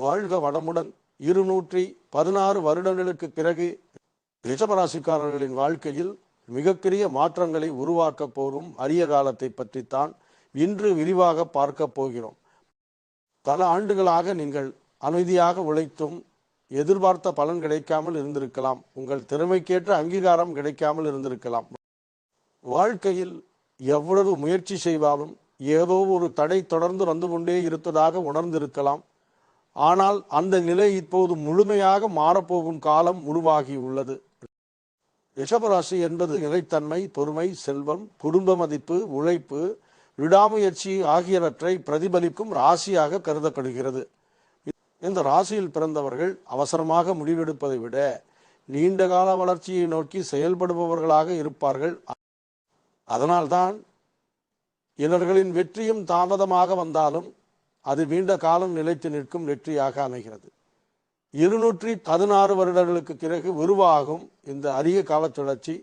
வாழ்க வளமுடன். 216 வருடங்களுக்கு பிறகு ரிஷபராசிக்காரர்களின் வாழ்க்கையில் மிகப்பெரிய மாற்றங்களை உருவாக்க போகும் அரிய காலத்தை பற்றித்தான் இன்று விரிவாக பார்க்க போகிறோம். பல ஆண்டுகளாக நீங்கள் அமைதியாக உழைத்தும் எதிர்பார்த்த பலன் கிடைக்காமல் இருந்திருக்கலாம். உங்கள் திறமைக்கேற்ற அங்கீகாரம் கிடைக்காமல் இருந்திருக்கலாம். வாழ்க்கையில் எவ்வளவு முயற்சி செய்தாலும் ஏதோ ஒரு தடை தொடர்ந்து வந்து கொண்டே இருப்பதாக உணர்ந்திருக்கலாம். ஆனால் அந்த நிலை இப்போது முழுமையாக மாறப்போகும் காலம் உருவாகி உள்ளது. ரிஷபராசி என்பது நிலைத்தன்மை, பொறுமை, செல்வம், குடும்ப மதிப்பு, உழைப்பு, விடாமுயற்சி ஆகியவற்றை பிரதிபலிக்கும் ராசியாக கருதப்படுகிறது. இந்த ராசியில் பிறந்தவர்கள் அவசரமாக முடிவெடுப்பதை விட நீண்டகால வளர்ச்சியை நோக்கி செயல்படுபவர்களாக இருப்பார்கள். அதனால்தான் இவர்களின் வெற்றியும் தாமதமாக வந்தாலும் அது நீண்ட காலம் நிலைத்து நிற்கும் வெற்றியாக அமைகிறது. 216 வருடங்களுக்கு பிறகு உருவாகும் இந்த அரிய கால சுழற்சி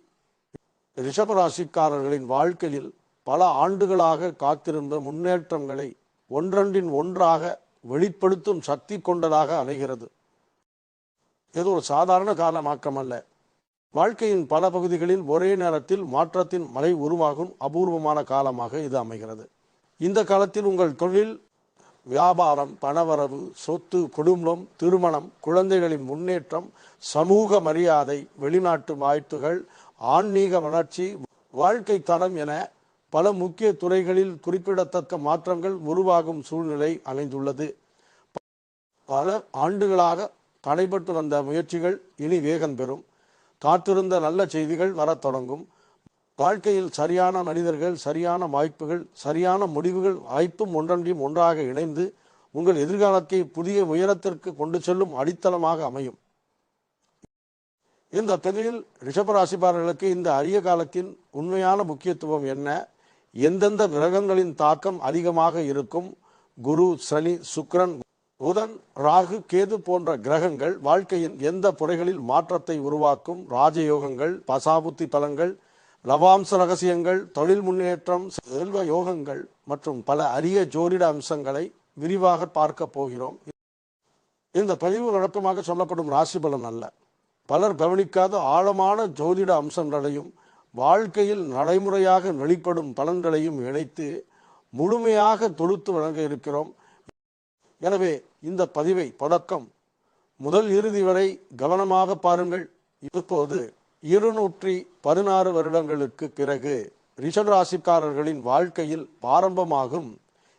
ரிஷபராசிக்காரர்களின் வாழ்க்கையில் பல ஆண்டுகளாக காத்திருந்த முன்னேற்றங்களை ஒன்றன்றின் ஒன்றாக வெளிப்படுத்தும் சக்தி கொண்டதாக அமைகிறது. இது ஒரு சாதாரண காலமாக்கம் அல்ல. வாழ்க்கையின் பல பகுதிகளில் ஒரே நேரத்தில் மாற்றத்தின் மழை உருவாகும் அபூர்வமான காலமாக இது அமைகிறது. இந்த காலத்தில் உங்கள் தொழில், வியாபாரம், பணவரவு, சொத்து, குடும்பம், திருமணம், குழந்தைகளின் முன்னேற்றம், சமூக மரியாதை, வெளிநாட்டு வாய்ப்புகள், ஆன்மீக வளர்ச்சி, வாழ்க்கை தரம் என பல முக்கிய துறைகளில் குறிப்பிடத்தக்க மாற்றங்கள் உருவாகும் சூழ்நிலை அமைந்துள்ளது. பல ஆண்டுகளாக தடைபட்டு வந்த முயற்சிகள் இனி வேகம் பெறும். காத்திருந்த நல்ல செய்திகள் வரத் தொடங்கும். வாழ்க்கையில் சரியான மனிதர்கள், சரியான வாய்ப்புகள், சரியான முடிவுகள் வாய்ப்பும் ஒன்றன்றையும் ஒன்றாக இணைந்து உங்கள் எதிர்காலத்தை புதிய உயரத்திற்கு கொண்டு செல்லும் அடித்தளமாக அமையும். இந்த பதிவில் ரிஷபராசிக்காரர்களுக்கு இந்த அரிய காலத்தின் உண்மையான முக்கியத்துவம் என்ன, எந்தெந்த கிரகங்களின் தாக்கம் அதிகமாக இருக்கும், குரு, சனி, சுக்கிரன், புதன், ராகு, கேது போன்ற கிரகங்கள் வாழ்க்கையின் எந்த புறைகளில் மாற்றத்தை உருவாக்கும், ராஜயோகங்கள், பசாபுத்தி பலன்கள், லவாம்ச ரகசியங்கள், தொழில் முன்னேற்றம், செல்வ யோகங்கள் மற்றும் பல அரிய ஜோதிட அம்சங்களை விரிவாக பார்க்க போகிறோம். இந்த பதிவு வழக்கமாக சொல்லப்படும் ராசி பலன் அல்ல. பலர் கவனிக்காத ஆழமான ஜோதிட அம்சங்களையும் வாழ்க்கையில் நடைமுறையாக வெளிப்படும் பலன்களையும் இணைத்து முழுமையாக தொடுத்து வழங்க இருக்கிறோம். எனவே இந்த பதிவை தொடக்கம் முதல் இறுதி வரை கவனமாக பாருங்கள். இப்போது 216 வருடங்களுக்கு பிறகு ரிஷபராசிக்காரர்களின் வாழ்க்கையில் ஆரம்பமாகும்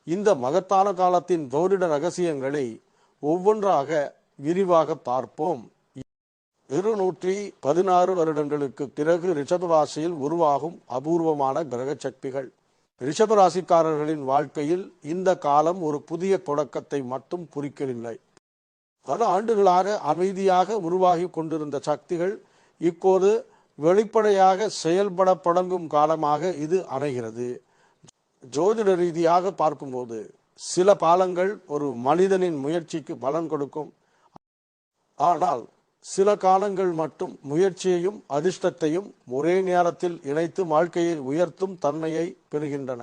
இந்த மகத்தான காலத்தின் ஜோதிட ரகசியங்களை ஒவ்வொன்றாக விரிவாக பார்ப்போம். 216 வருடங்களுக்கு பிறகு ரிஷபராசியில் உருவாகும் அபூர்வமான கிரக சக்திகள். ரிஷபராசிக்காரர்களின் வாழ்க்கையில் இந்த காலம் ஒரு புதிய தொடக்கத்தை மட்டும் குறிக்கவில்லை. பல ஆண்டுகளாக அமைதியாக உருவாகி கொண்டிருந்த சக்திகள் இப்போது வெளிப்படையாக செயல்பட தொடங்கும் காலமாக இது அமைகிறது. ஜோதிட ரீதியாக பார்க்கும்போது சில காலங்கள் ஒரு மனிதனின் முயற்சிக்கு பலன் கொடுக்கும். ஆனால் சில காலங்கள் மட்டும் முயற்சியையும் அதிர்ஷ்டத்தையும் ஒரே நேரத்தில் இணைத்து வாழ்க்கையை உயர்த்தும் தன்மையை பெறுகின்றன.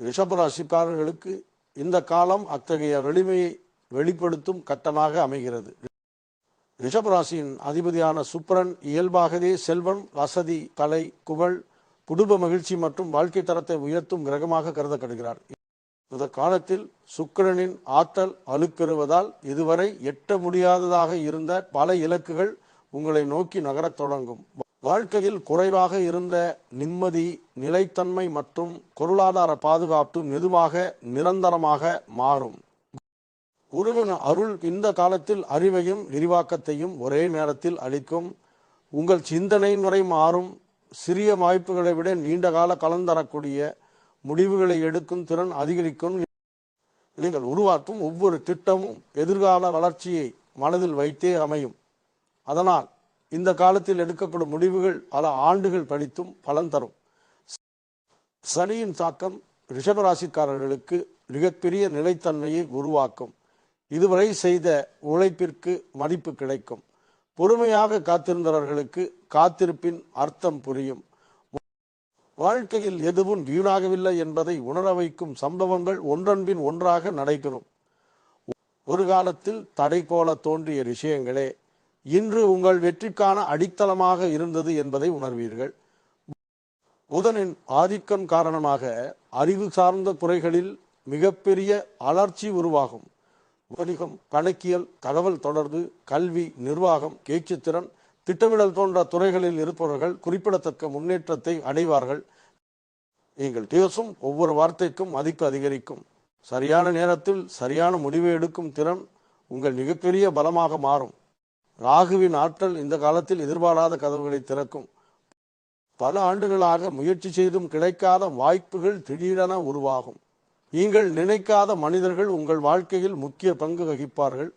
ரிஷபராசிக்காரர்களுக்கு இந்த காலம் அத்தகைய வலிமையை வெளிப்படுத்தும் கட்டமாக அமைகிறது. ரிஷபராசியின் அதிபதியான சுக்கிரன் இயல்பாகவே செல்வம், வசதி, கலை, புகழ், குடும்ப மகிழ்ச்சி மற்றும் வாழ்க்கை தரத்தை உயர்த்தும் கிரகமாக கருதப்படுகிறார். இந்த காலத்தில் சுக்கிரனின் ஆற்றல் அலுக்கெறுவதால் இதுவரை எட்ட முடியாததாக இருந்த பல இலக்குகள் உங்களை நோக்கி நகரத் தொடங்கும். வாழ்க்கையில் குறைவாக இருந்த நிம்மதி, நிலைத்தன்மை மற்றும் பொருளாதார பாதுகாப்பு மெதுவாக நிரந்தரமாக மாறும். குருவின் அருள் இந்த காலத்தில் அறிவையும் விரிவாக்கத்தையும் ஒரே நேரத்தில் அளிக்கும். உங்கள் சிந்தனை முறை மாறும். சிறிய வாய்ப்புகளை விட நீண்ட கால கலன் தரக்கூடிய முடிவுகளை எடுக்கும் திறன் அதிகரிக்கும். நீங்கள் உருவாக்கும் ஒவ்வொரு திட்டமும் எதிர்கால வளர்ச்சியை மனதில் வைத்தே அமையும். அதனால் இந்த காலத்தில் எடுக்கப்படும் முடிவுகள் பல ஆண்டுகள் படித்தும் பலன் தரும். சனியின் தாக்கம் ரிஷபராசிக்காரர்களுக்கு மிகப்பெரிய நிலைத்தன்மையை உருவாக்கும். இதுவரை செய்த உழைப்பிற்கு மதிப்பு கிடைக்கும். பொறுமையாக காத்திருந்தவர்களுக்கு காத்திருப்பின் அர்த்தம் புரியும். வாழ்க்கையில் எதுவும் வீணாகவில்லை என்பதை உணர வைக்கும் சம்பவங்கள் ஒன்றன்பின் ஒன்றாக நடைபெறும். ஒரு காலத்தில் தடை போல தோன்றிய விஷயங்களே இன்று உங்கள் வெற்றிக்கான அடித்தளமாக இருந்தது என்பதை உணர்வீர்கள். புதனின் ஆதிக்கம் காரணமாக அறிவு சார்ந்த துறைகளில் மிகப்பெரிய அலர்ச்சி உருவாகும். வணிகம், கணக்கியல், தகவல் தொடர்பு, கல்வி, நிர்வாகம், பேச்சுத்திறன், திட்டமிடல் போன்ற துறைகளில் இருப்பவர்கள் குறிப்பிடத்தக்க முன்னேற்றத்தை அடைவார்கள். நீங்கள் பேசும் ஒவ்வொரு வார்த்தைக்கும் மதிப்பு அதிகரிக்கும். சரியான நேரத்தில் சரியான முடிவை எடுக்கும் திறன் உங்கள் மிகப்பெரிய பலமாக மாறும். ராகுவின் ஆற்றல் இந்த காலத்தில் எதிர்பாராத கதவுகளை திறக்கும். பல ஆண்டுகளாக முயற்சி செய்தும் கிடைக்காத வாய்ப்புகள் திடீரென உருவாகும். நீங்கள் நினைக்காத மனிதர்கள் உங்கள் வாழ்க்கையில் முக்கிய பங்கு வகிப்பார்கள்.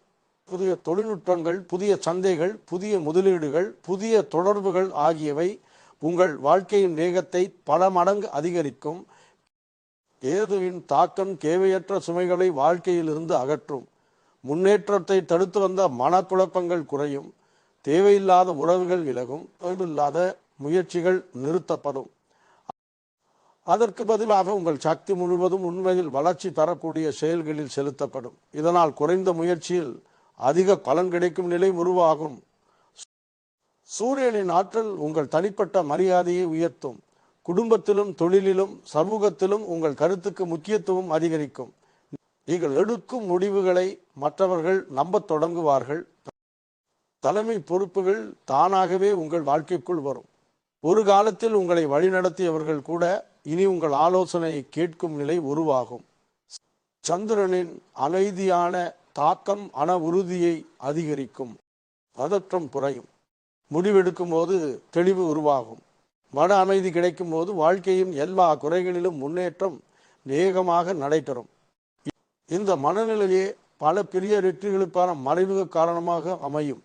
புதிய தொழில்நுட்பங்கள், புதிய சந்தைகள், புதிய முதலீடுகள், புதிய தொடர்புகள் ஆகியவை உங்கள் வாழ்க்கையின் வேகத்தை பல மடங்கு அதிகரிக்கும். கேதுவின் தாக்கம் தேவையற்ற சுமைகளை வாழ்க்கையிலிருந்து அகற்றும். முன்னேற்றத்தை தடுத்து வந்த மனக்குழப்பங்கள் குறையும். தேவையில்லாத உறவுகள் விலகும். தேவையில்லாத முயற்சிகள் நிறுத்தப்படும். அதற்கு பதிலாக உங்கள் சக்தி முழுவதும் உண்மையில் வளர்ச்சி தரக்கூடிய செயல்களில் செலுத்தப்படும். இதனால் குறைந்த முயற்சியில் அதிக பலன் கிடைக்கும் நிலை உருவாகும். சூரியனின் ஆற்றல் உங்கள் தனிப்பட்ட மரியாதையை உயர்த்தும். குடும்பத்திலும் தொழிலிலும் சமூகத்திலும் உங்கள் கருத்துக்கு முக்கியத்துவம் அதிகரிக்கும். நீங்கள் எடுக்கும் முடிவுகளை மற்றவர்கள் நம்பத் தொடங்குவார்கள். தலைமை பொறுப்புகள் தானாகவே உங்கள் வாழ்க்கைக்குள் வரும். ஒரு காலத்தில் உங்களை வழிநடத்தியவர்கள் கூட இனி உங்கள் ஆலோசனையை கேட்கும் நிலை உருவாகும். சந்திரனின் அமைதியான தாக்கம் மன உறுதியை அதிகரிக்கும். பதற்றம் குறையும். முடிவெடுக்கும் போது தெளிவு உருவாகும். மன அமைதி கிடைக்கும் போது வாழ்க்கையின் எல்லா குறைகளிலும் முன்னேற்றம் வேகமாக நடைபெறும். இந்த மனநிலையே பல பெரிய வெற்றிகளுக்கான மறைமுக காரணமாக அமையும்.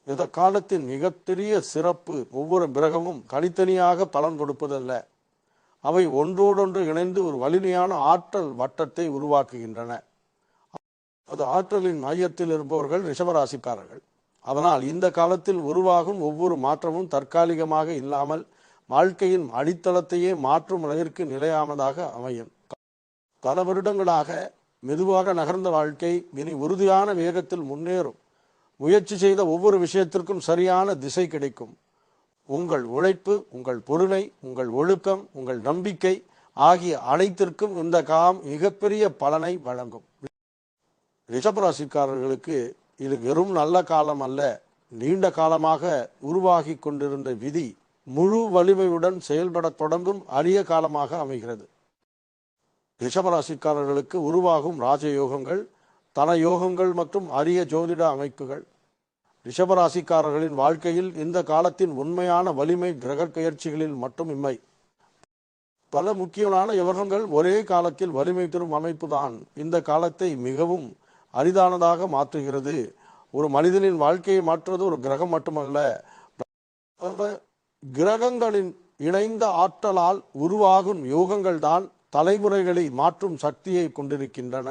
இந்த காலத்தின் மிகப்பெரிய சிறப்பு ஒவ்வொரு கிரகமும் தனித்தனியாக பலன் கொடுப்பதல்ல. அவை ஒன்றோடொன்று இணைந்து ஒரு வலிமையான ஆற்றல் வட்டத்தை உருவாக்குகின்றன. அது ஆற்றலின் மையத்தில் இருப்பவர்கள் ரிஷபராசிக்காரர்கள். அதனால் இந்த காலத்தில் உருவாகும் ஒவ்வொரு மாற்றமும் தற்காலிகமாக இல்லாமல் வாழ்க்கையின் அடித்தளத்தையே மாற்றும் அளவிற்கு நிலையானதாக அமையும். பல வருடங்களாக மெதுவாக நகர்ந்த வாழ்க்கை இனி உறுதியான வேகத்தில் முன்னேறும். முயற்சி செய்த ஒவ்வொரு விஷயத்திற்கும் சரியான திசை கிடைக்கும். உங்கள் உழைப்பு, உங்கள் பொறுமை, உங்கள் ஒழுக்கம், உங்கள் நம்பிக்கை ஆகிய அனைத்திற்கும் இந்த காலம் மிகப்பெரிய பலனை வழங்கும். ரிஷபராசிக்காரர்களுக்கு இது வெறும் நல்ல காலம் அல்ல. நீண்ட காலமாக உருவாகி கொண்டிருந்த விதி முழு வலிமையுடன் செயல்பட தொடங்கும் அரிய காலமாக அமைகிறது. ரிஷபராசிக்காரர்களுக்கு உருவாகும் ராஜயோகங்கள், தனயோகங்கள் மற்றும் அரிய ஜோதிட அமைப்புகள். ரிஷபராசிக்காரர்களின் வாழ்க்கையில் இந்த காலத்தின் உண்மையான வலிமை கிரக பெயர்ச்சிகளில் மட்டும் இம்மை. பல முக்கியமான யோகங்கள் ஒரே காலத்தில் வலிமை தரும் அமைப்பு தான் இந்த காலத்தை மிகவும் அரிதானதாக மாற்றுகிறது. ஒரு மனிதனின் வாழ்க்கையை மாற்றுவது ஒரு கிரகம் மட்டுமல்ல, கிரகங்களின் இணைந்த ஆற்றலால் உருவாகும் யோகங்கள் தான் தலைமுறைகளை மாற்றும் சக்தியை கொண்டிருக்கின்றன.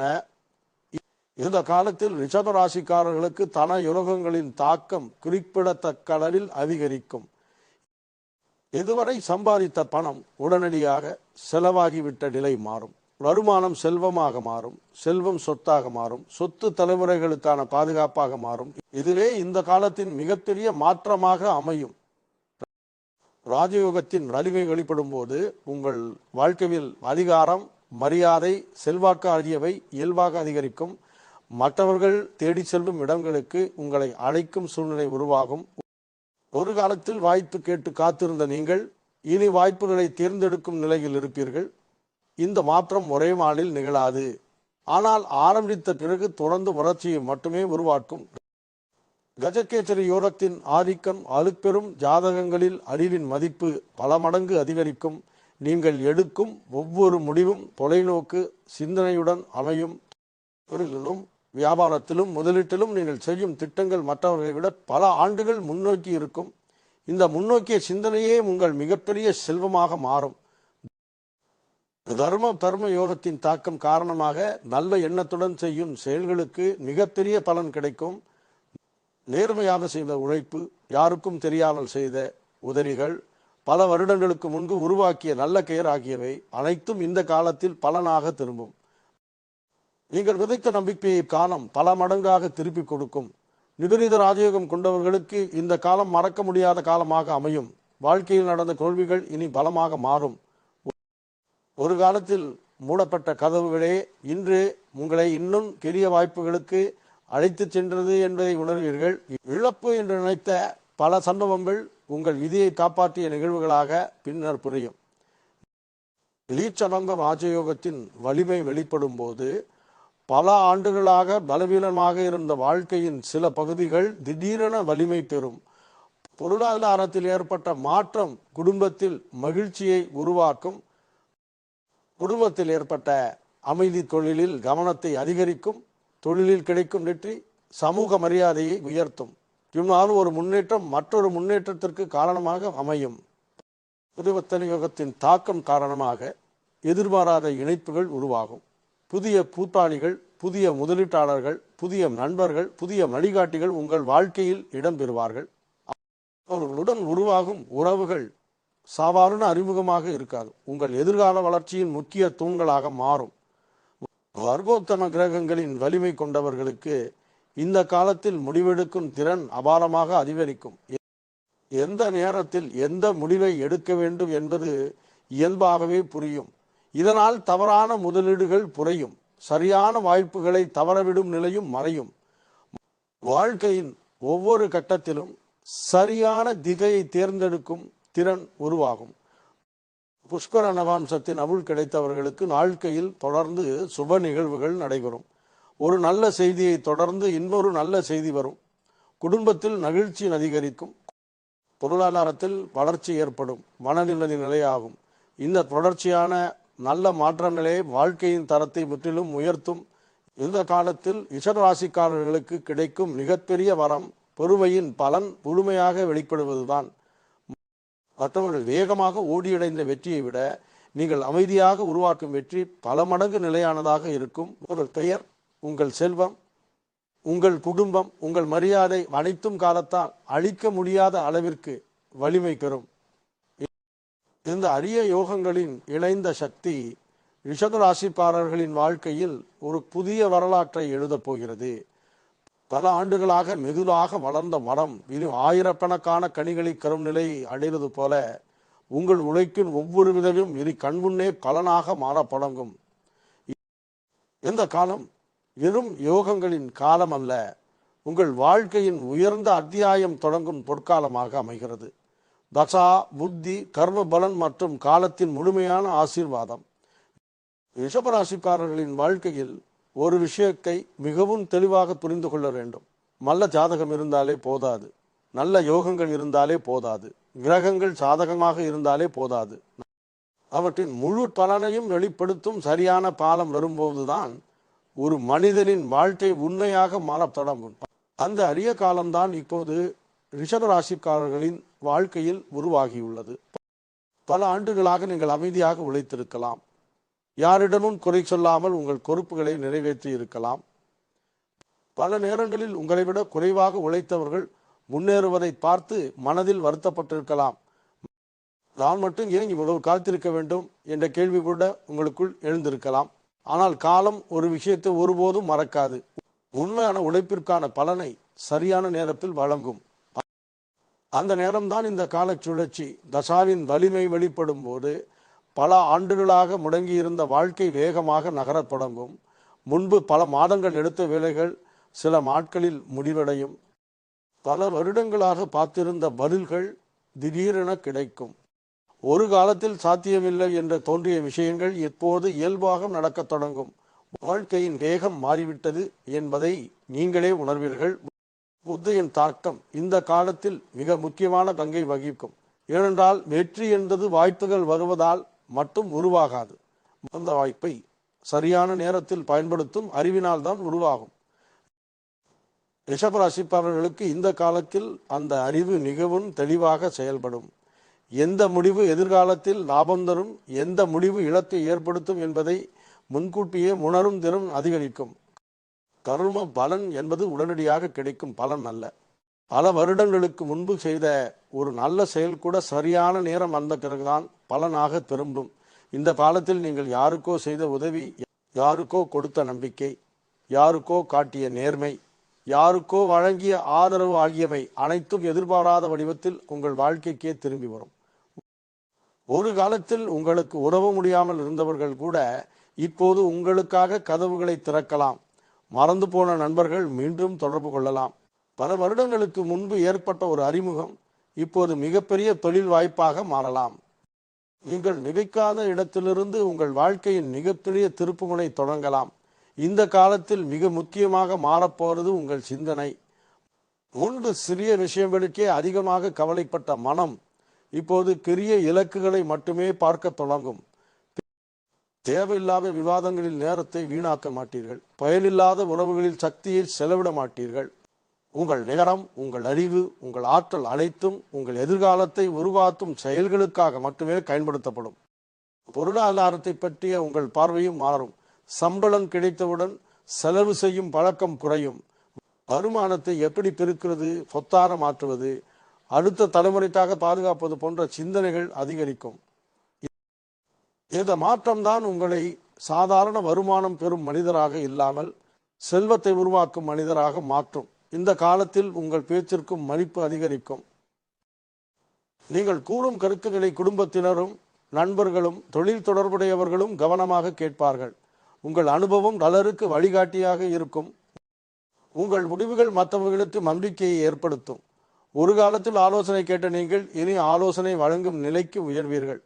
இந்த காலத்தில் ரிஷபராசிக்காரர்களுக்கு தன யோகங்களின் தாக்கம் குறிப்பிடத்தக்க அளவில் அதிகரிக்கும். இதுவரை சம்பாதித்த பணம் உடனடியாக செலவாகிவிட்ட நிலை மாறும். வருமானம் செல்வமாக மாறும். செல்வம் சொத்தாக மாறும். சொத்து தலைமுறைகளுக்கான பாதுகாப்பாக மாறும். இதுவே இந்த காலத்தின் மிகப்பெரிய மாற்றமாக அமையும். ராஜயோகத்தின் வலிமை வெளிப்படும் போது உங்கள் வாழ்க்கையில் அதிகாரம், மரியாதை, செல்வாக்கு ஆகியவை இயல்பாக அதிகரிக்கும். மற்றவர்கள் தேடி செல்லும் இடங்களுக்கு உங்களை அழைக்கும் சூழ்நிலை உருவாகும். ஒரு காலத்தில் வாய்ப்பு கேட்டு காத்திருந்த நீங்கள் இனி வாய்ப்புகளை தேர்ந்தெடுக்கும் நிலையில் இருப்பீர்கள். இந்த மாற்றம் ஒரே நாளில் நிகழாது. ஆனால் ஆரம்பித்த பிறகு தொடர்ந்து வளர்ச்சியை மட்டுமே உருவாக்கும். கஜகேசரி யோகத்தின் ஆதிக்கம் அலுப்பெறும் ஜாதகங்களில் அறிவின் மதிப்பு பல மடங்கு அதிகரிக்கும். நீங்கள் எடுக்கும் ஒவ்வொரு முடிவும் தொலைநோக்கு சிந்தனையுடன் அமையும். தொழிலிலும் வியாபாரத்திலும் முதலீட்டிலும் நீங்கள் செய்யும் திட்டங்கள் மற்றவர்களை விட பல ஆண்டுகள் முன்னோக்கி இருக்கும். இந்த முன்னோக்கிய சிந்தனையே உங்கள் மிகப்பெரிய செல்வமாக மாறும். தர்ம யோகத்தின் தாக்கம் காரணமாக நல்ல எண்ணத்துடன் செய்யும் செயல்களுக்கு மிகப்பெரிய பலன் கிடைக்கும். நேர்மையாக செய்த உழைப்பு, யாருக்கும் தெரியாமல் செய்த உதவிகள், பல வருடங்களுக்கு முன்பு உருவாக்கிய நல்ல பெயர் ஆகியவை அனைத்தும் இந்த காலத்தில் பலனாக திரும்பும். நீங்கள் விதைத்த நம்பிக்கையை காலம் பல மடங்காக திருப்பி கொடுக்கும். நிபுணித ராஜயோகம் கொண்டவர்களுக்கு இந்த காலம் மறக்க முடியாத காலமாக அமையும். வாழ்க்கையில் நடந்த தோல்விகள் இனி பலமாக மாறும். ஒரு காலத்தில் மூடப்பட்ட கதவுகளே இன்று உங்களை இன்னும் பெரிய வாய்ப்புகளுக்கு அழைத்து சென்றது என்பதை உணர்வீர்கள். இழப்பு என்று நினைத்த பல சம்பவங்கள் உங்கள் விதியை காப்பாற்றிய நிகழ்வுகளாக பின்னர் புரியும். லீச்சரங்க ராஜயோகத்தின் வலிமை வெளிப்படும் போது பல ஆண்டுகளாக பலவீனமாக இருந்த வாழ்க்கையின் சில பகுதிகள் திடீரென வலிமை பெறும். பொருளாதாரத்தில் ஏற்பட்ட மாற்றம் குடும்பத்தில் மகிழ்ச்சியை உருவாக்கும். குடும்பத்தில் ஏற்பட்ட அமைதி தொழிலில் கவனத்தை அதிகரிக்கும். தொழிலில் கிடைக்கும் வெற்றி சமூக மரியாதையை உயர்த்தும். இவ்வாறு ஒரு முன்னேற்றம் மற்றொரு முன்னேற்றத்திற்கு காரணமாக அமையும். பரிவர்த்தனை யோகத்தின் தாக்கம் காரணமாக எதிர்பாராத இணைப்புகள் உருவாகும். புதிய கூட்டாளிகள், புதிய முதலீட்டாளர்கள், புதிய நண்பர்கள், புதிய வழிகாட்டிகள் உங்கள் வாழ்க்கையில் இடம்பெறுவார்கள். அவர்களுடன் உருவாகும் உறவுகள் சாதாரண அறிமுகமாக இருக்காது, உங்கள் எதிர்கால வளர்ச்சியின் முக்கிய தூண்களாக மாறும். வர்க்கோத்தம கிரகங்களின் வலிமை கொண்டவர்களுக்கு இந்த காலத்தில் முடிவெடுக்கும் திறன் அபாரமாக அதிகரிக்கும். எந்த நேரத்தில் எந்த முடிவை எடுக்க வேண்டும் என்பது இயல்பாகவே புரியும். இதனால் தவறான முதலீடுகள் குறையும். சரியான வாய்ப்புகளை தவறவிடும் நிலையும் மறையும். வாழ்க்கையின் ஒவ்வொரு கட்டத்திலும் சரியான திசையை தேர்ந்தெடுக்கும் திறன் உருவாகும். புஷ்கர நவாம்சத்தின் அருள் கிடைத்தவர்களுக்கு வாழ்க்கையில் தொடர்ந்து சுப நிகழ்வுகள் நடைபெறும். ஒரு நல்ல செய்தியை தொடர்ந்து இன்னொரு நல்ல செய்தி வரும். குடும்பத்தில் மகிழ்ச்சி அதிகரிக்கும். பொருளாதாரத்தில் வளர்ச்சி ஏற்படும். மனநிலை நிலையாகும். இந்த தொடர்ச்சியான நல்ல மாற்றங்களே வாழ்க்கையின் தரத்தை முற்றிலும் உயர்த்தும். இந்த காலத்தில் இசராசிக்காரர்களுக்கு கிடைக்கும் மிகப்பெரிய வரம் பொறுமையின் பலன் முழுமையாக வெளிப்படுவதுதான். மற்றவர்கள் வேகமாக ஓடியடைந்த வெற்றியை விட நீங்கள் அமைதியாக உருவாக்கும் வெற்றி பல மடங்கு நிலையானதாக இருக்கும். உங்கள் பெயர், உங்கள் செல்வம், உங்கள் குடும்பம், உங்கள் மரியாதை அனைத்தும் காலத்தால் அழிக்க முடியாத அளவிற்கு வலிமை பெறும். இந்த அரிய யோகங்களின் இணைந்த சக்தி ரிஷபராசிக்காரர்களின் வாழ்க்கையில் ஒரு புதிய வரலாற்றை எழுதப் போகிறது. பல ஆண்டுகளாக மெதுவாக வளர்ந்த மரம் இது ஆயிரக்கணக்கான கனிகளை கரும் நிலையை அடைவது போல உங்கள் உழைப்பின் ஒவ்வொரு விதமும் இனி கண்முன்னே பலனாக மாறத் தொடங்கும். இந்த காலம் வெறும் யோகங்களின் காலம் அல்ல, உங்கள் வாழ்க்கையின் உயர்ந்த அத்தியாயம் தொடங்கும் பொற்காலமாக அமைகிறது. தசா, புத்தி, கர்ம பலன் மற்றும் காலத்தின் முழுமையான ஆசீர்வாதம். ரிஷபராசிக்காரர்களின் வாழ்க்கையில் ஒரு விஷயத்தை மிகவும் தெளிவாக புரிந்து கொள்ள வேண்டும். நல்ல ஜாதகம் இருந்தாலே போதாது, நல்ல யோகங்கள் இருந்தாலே போதாது, கிரகங்கள் சாதகமாக இருந்தாலே போதாது. அவற்றின் முழு பலனையும் வெளிப்படுத்தும் சரியான பாலம் வரும்போதுதான் ஒரு மனிதனின் வாழ்க்கை உண்மையாக மாறத் தொடங்கும். அந்த அரிய காலம்தான் இப்போது ரிஷபராசிக்காரர்களின் வாழ்க்கையில் உருவாகியுள்ளது. பல ஆண்டுகளாக நீங்கள் அமைதியாக உழைத்திருக்கலாம். யாரிடமும் குறை சொல்லாமல் உங்கள் பொறுப்புகளை நிறைவேற்றி இருக்கலாம். பல நேரங்களில் உங்களை விட குறைவாக உழைத்தவர்கள் முன்னேறுவதை பார்த்து மனதில் வருத்தப்பட்டிருக்கலாம். நான் மட்டும் ஏன் இவ்வளவு காத்திருக்க வேண்டும் என்ற கேள்வி கூட உங்களுக்குள் எழுந்திருக்கலாம். ஆனால் காலம் ஒரு விஷயத்தை ஒருபோதும் மறக்காது. உண்மையான உழைப்பிற்கான பலனை சரியான நேரத்தில் வழங்கும். அந்த நேரம்தான் இந்த கால சுழற்சி. தசாவின் வலிமை வெளிப்படும் போது பல ஆண்டுகளாக முடங்கியிருந்த வாழ்க்கை வேகமாக நகரத் தொடங்கும். முன்பு பல மாதங்கள் எடுத்த வேலைகள் சில நாட்களில் முடிவடையும். பல வருடங்களாக பார்த்திருந்த பதில்கள் திடீரென கிடைக்கும். ஒரு காலத்தில் சாத்தியமில்லை என்று தோன்றிய விஷயங்கள் இப்போது இயல்பாக நடக்கத் தொடங்கும். வாழ்க்கையின் வேகம் மாறிவிட்டது என்பதை நீங்களே உணர்வீர்கள். புத்தியின் தாக்கம் இந்த காலத்தில் மிக முக்கியமான பங்கை வகிக்கும். ஏனென்றால் வெற்றி என்பது வாய்ப்புகள் வருவதால் மட்டும் உருவாகாது. அந்த வாய்ப்பை சரியான நேரத்தில் பயன்படுத்தும் அறிவினால் தான் உருவாகும். ரிஷபராசிக்காரர்களுக்கு இந்த காலத்தில் அந்த அறிவு மிகவும் தெளிவாக செயல்படும். எந்த முடிவு எதிர்காலத்தில் லாபம் தரும், எந்த முடிவு இழப்பை ஏற்படுத்தும் என்பதை முன்கூட்டியே உணரும் திறன் அதிகரிக்கும். கர்ம பலன் என்பது உடனடியாக கிடைக்கும் பலன் அல்ல. பல வருடங்களுக்கு முன்பு செய்த ஒரு நல்ல செயல் கூட சரியான நேரம் வந்த பிறகுதான் பலனாக திரும்பும். இந்த காலத்தில் நீங்கள் யாருக்கோ செய்த உதவி யாருக்கோ கொடுத்த நம்பிக்கை, யாருக்கோ காட்டிய நேர்மை, யாருக்கோ வழங்கிய ஆதரவு ஆகியவை அனைத்தும் எதிர்பாராத வடிவத்தில் உங்கள் வாழ்க்கைக்கே திரும்பி வரும். ஒரு காலத்தில் உங்களுக்கு உதவ முடியாமல் இருந்தவர்கள் கூட இப்போது உங்களுக்காக கதவுகளை திறக்கலாம். மறந்து போன நண்பர்கள் மீண்டும் தொடர்பு கொள்ளலாம். பல வருடங்களுக்கு முன்பு ஏற்பட்ட ஒரு அறிமுகம் இப்போது மிகப்பெரிய தொழில் வாய்ப்பாக மாறலாம். நீங்கள் நினைக்காத இடத்திலிருந்து உங்கள் வாழ்க்கையின் மிகப்பெரிய திருப்புமுனை தொடங்கலாம். இந்த காலத்தில் மிக முக்கியமாக மாறப்போவது உங்கள் சிந்தனை. முன்பு சிறிய விஷயங்களுக்கே அதிகமாக கவலைப்பட்ட மனம் இப்போது பெரிய இலக்குகளை மட்டுமே பார்க்க தொடங்கும். தேவையில்லாத விவாதங்களில் நேரத்தை வீணாக்க மாட்டீர்கள். பயனில்லாத உறவுகளில் சக்தியை செலவிட மாட்டீர்கள். உங்கள் நேரம், உங்கள் அறிவு, உங்கள் ஆற்றல் அனைத்தும் உங்கள் எதிர்காலத்தை உருவாக்கும் செயல்களுக்காக மட்டுமே பயன்படுத்தப்படும். பொருளாதாரத்தை பற்றிய உங்கள் பார்வையும் மாறும். சம்பளம் கிடைத்தவுடன் செலவு செய்யும் பழக்கம் குறையும். வருமானத்தை எப்படி பெருக்கிறது, சொத்தாக மாற்றுவது, அடுத்த தலைமுறைக்காக பாதுகாப்பது போன்ற சிந்தனைகள் அதிகரிக்கும். இந்த மாற்றம்தான் உங்களை சாதாரண வருமானம் பெறும் மனிதராக இல்லாமல் செல்வத்தை உருவாக்கும் மனிதராக மாற்றும். இந்த காலத்தில் உங்கள் பேச்சிற்கும் மதிப்பு அதிகரிக்கும். நீங்கள் கூறும் கருத்துக்களை குடும்பத்தினரும் நண்பர்களும் தொழில் தொடர்புடையவர்களும் கவனமாக கேட்பார்கள். உங்கள் அனுபவம் பலருக்கு வழிகாட்டியாக இருக்கும். உங்கள் முடிவுகள் மற்றவர்களுக்கு நம்பிக்கையை ஏற்படுத்தும். ஒரு காலத்தில் ஆலோசனை கேட்ட நீங்கள் இனி ஆலோசனை வழங்கும் நிலைக்கு உயர்வீர்கள்.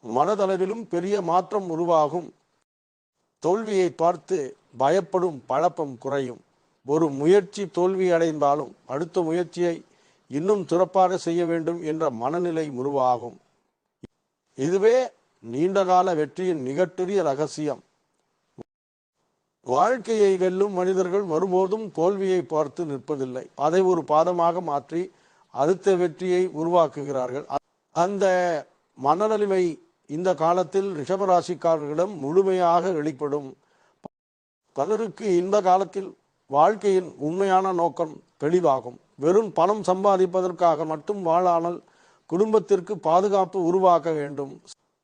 மனதளவிலும் பெரிய மாற்றம் உருவாகும். தோல்வியை பார்த்து பயப்படும் பழக்கம் குறையும். ஒரு முயற்சி தோல்வி அடைந்தாலும் அடுத்த முயற்சியை இன்னும் சிறப்பாக செய்ய வேண்டும் என்ற மனநிலை உருவாகும். இதுவே நீண்டகால வெற்றியின் மிகப்பெரிய ரகசியம். வாழ்க்கையை வெல்லும் மனிதர்கள் ஒருபோதும் தோல்வியை பார்த்து நிற்பதில்லை. அதை ஒரு பாதமாக மாற்றி அடுத்த வெற்றியை உருவாக்குகிறார்கள். அந்த மனநிலைமை இந்த காலத்தில் ரிஷபராசிக்காரர்களிடம் முழுமையாக வெளிப்படும். பலருக்கு இந்த காலத்தில் வாழ்க்கையின் உண்மையான நோக்கம் தெளிவாகும். வெறும் பணம் சம்பாதிப்பதற்காக மட்டும் வாழாமல் குடும்பத்திற்கு பாதுகாப்பு உருவாக்க வேண்டும்,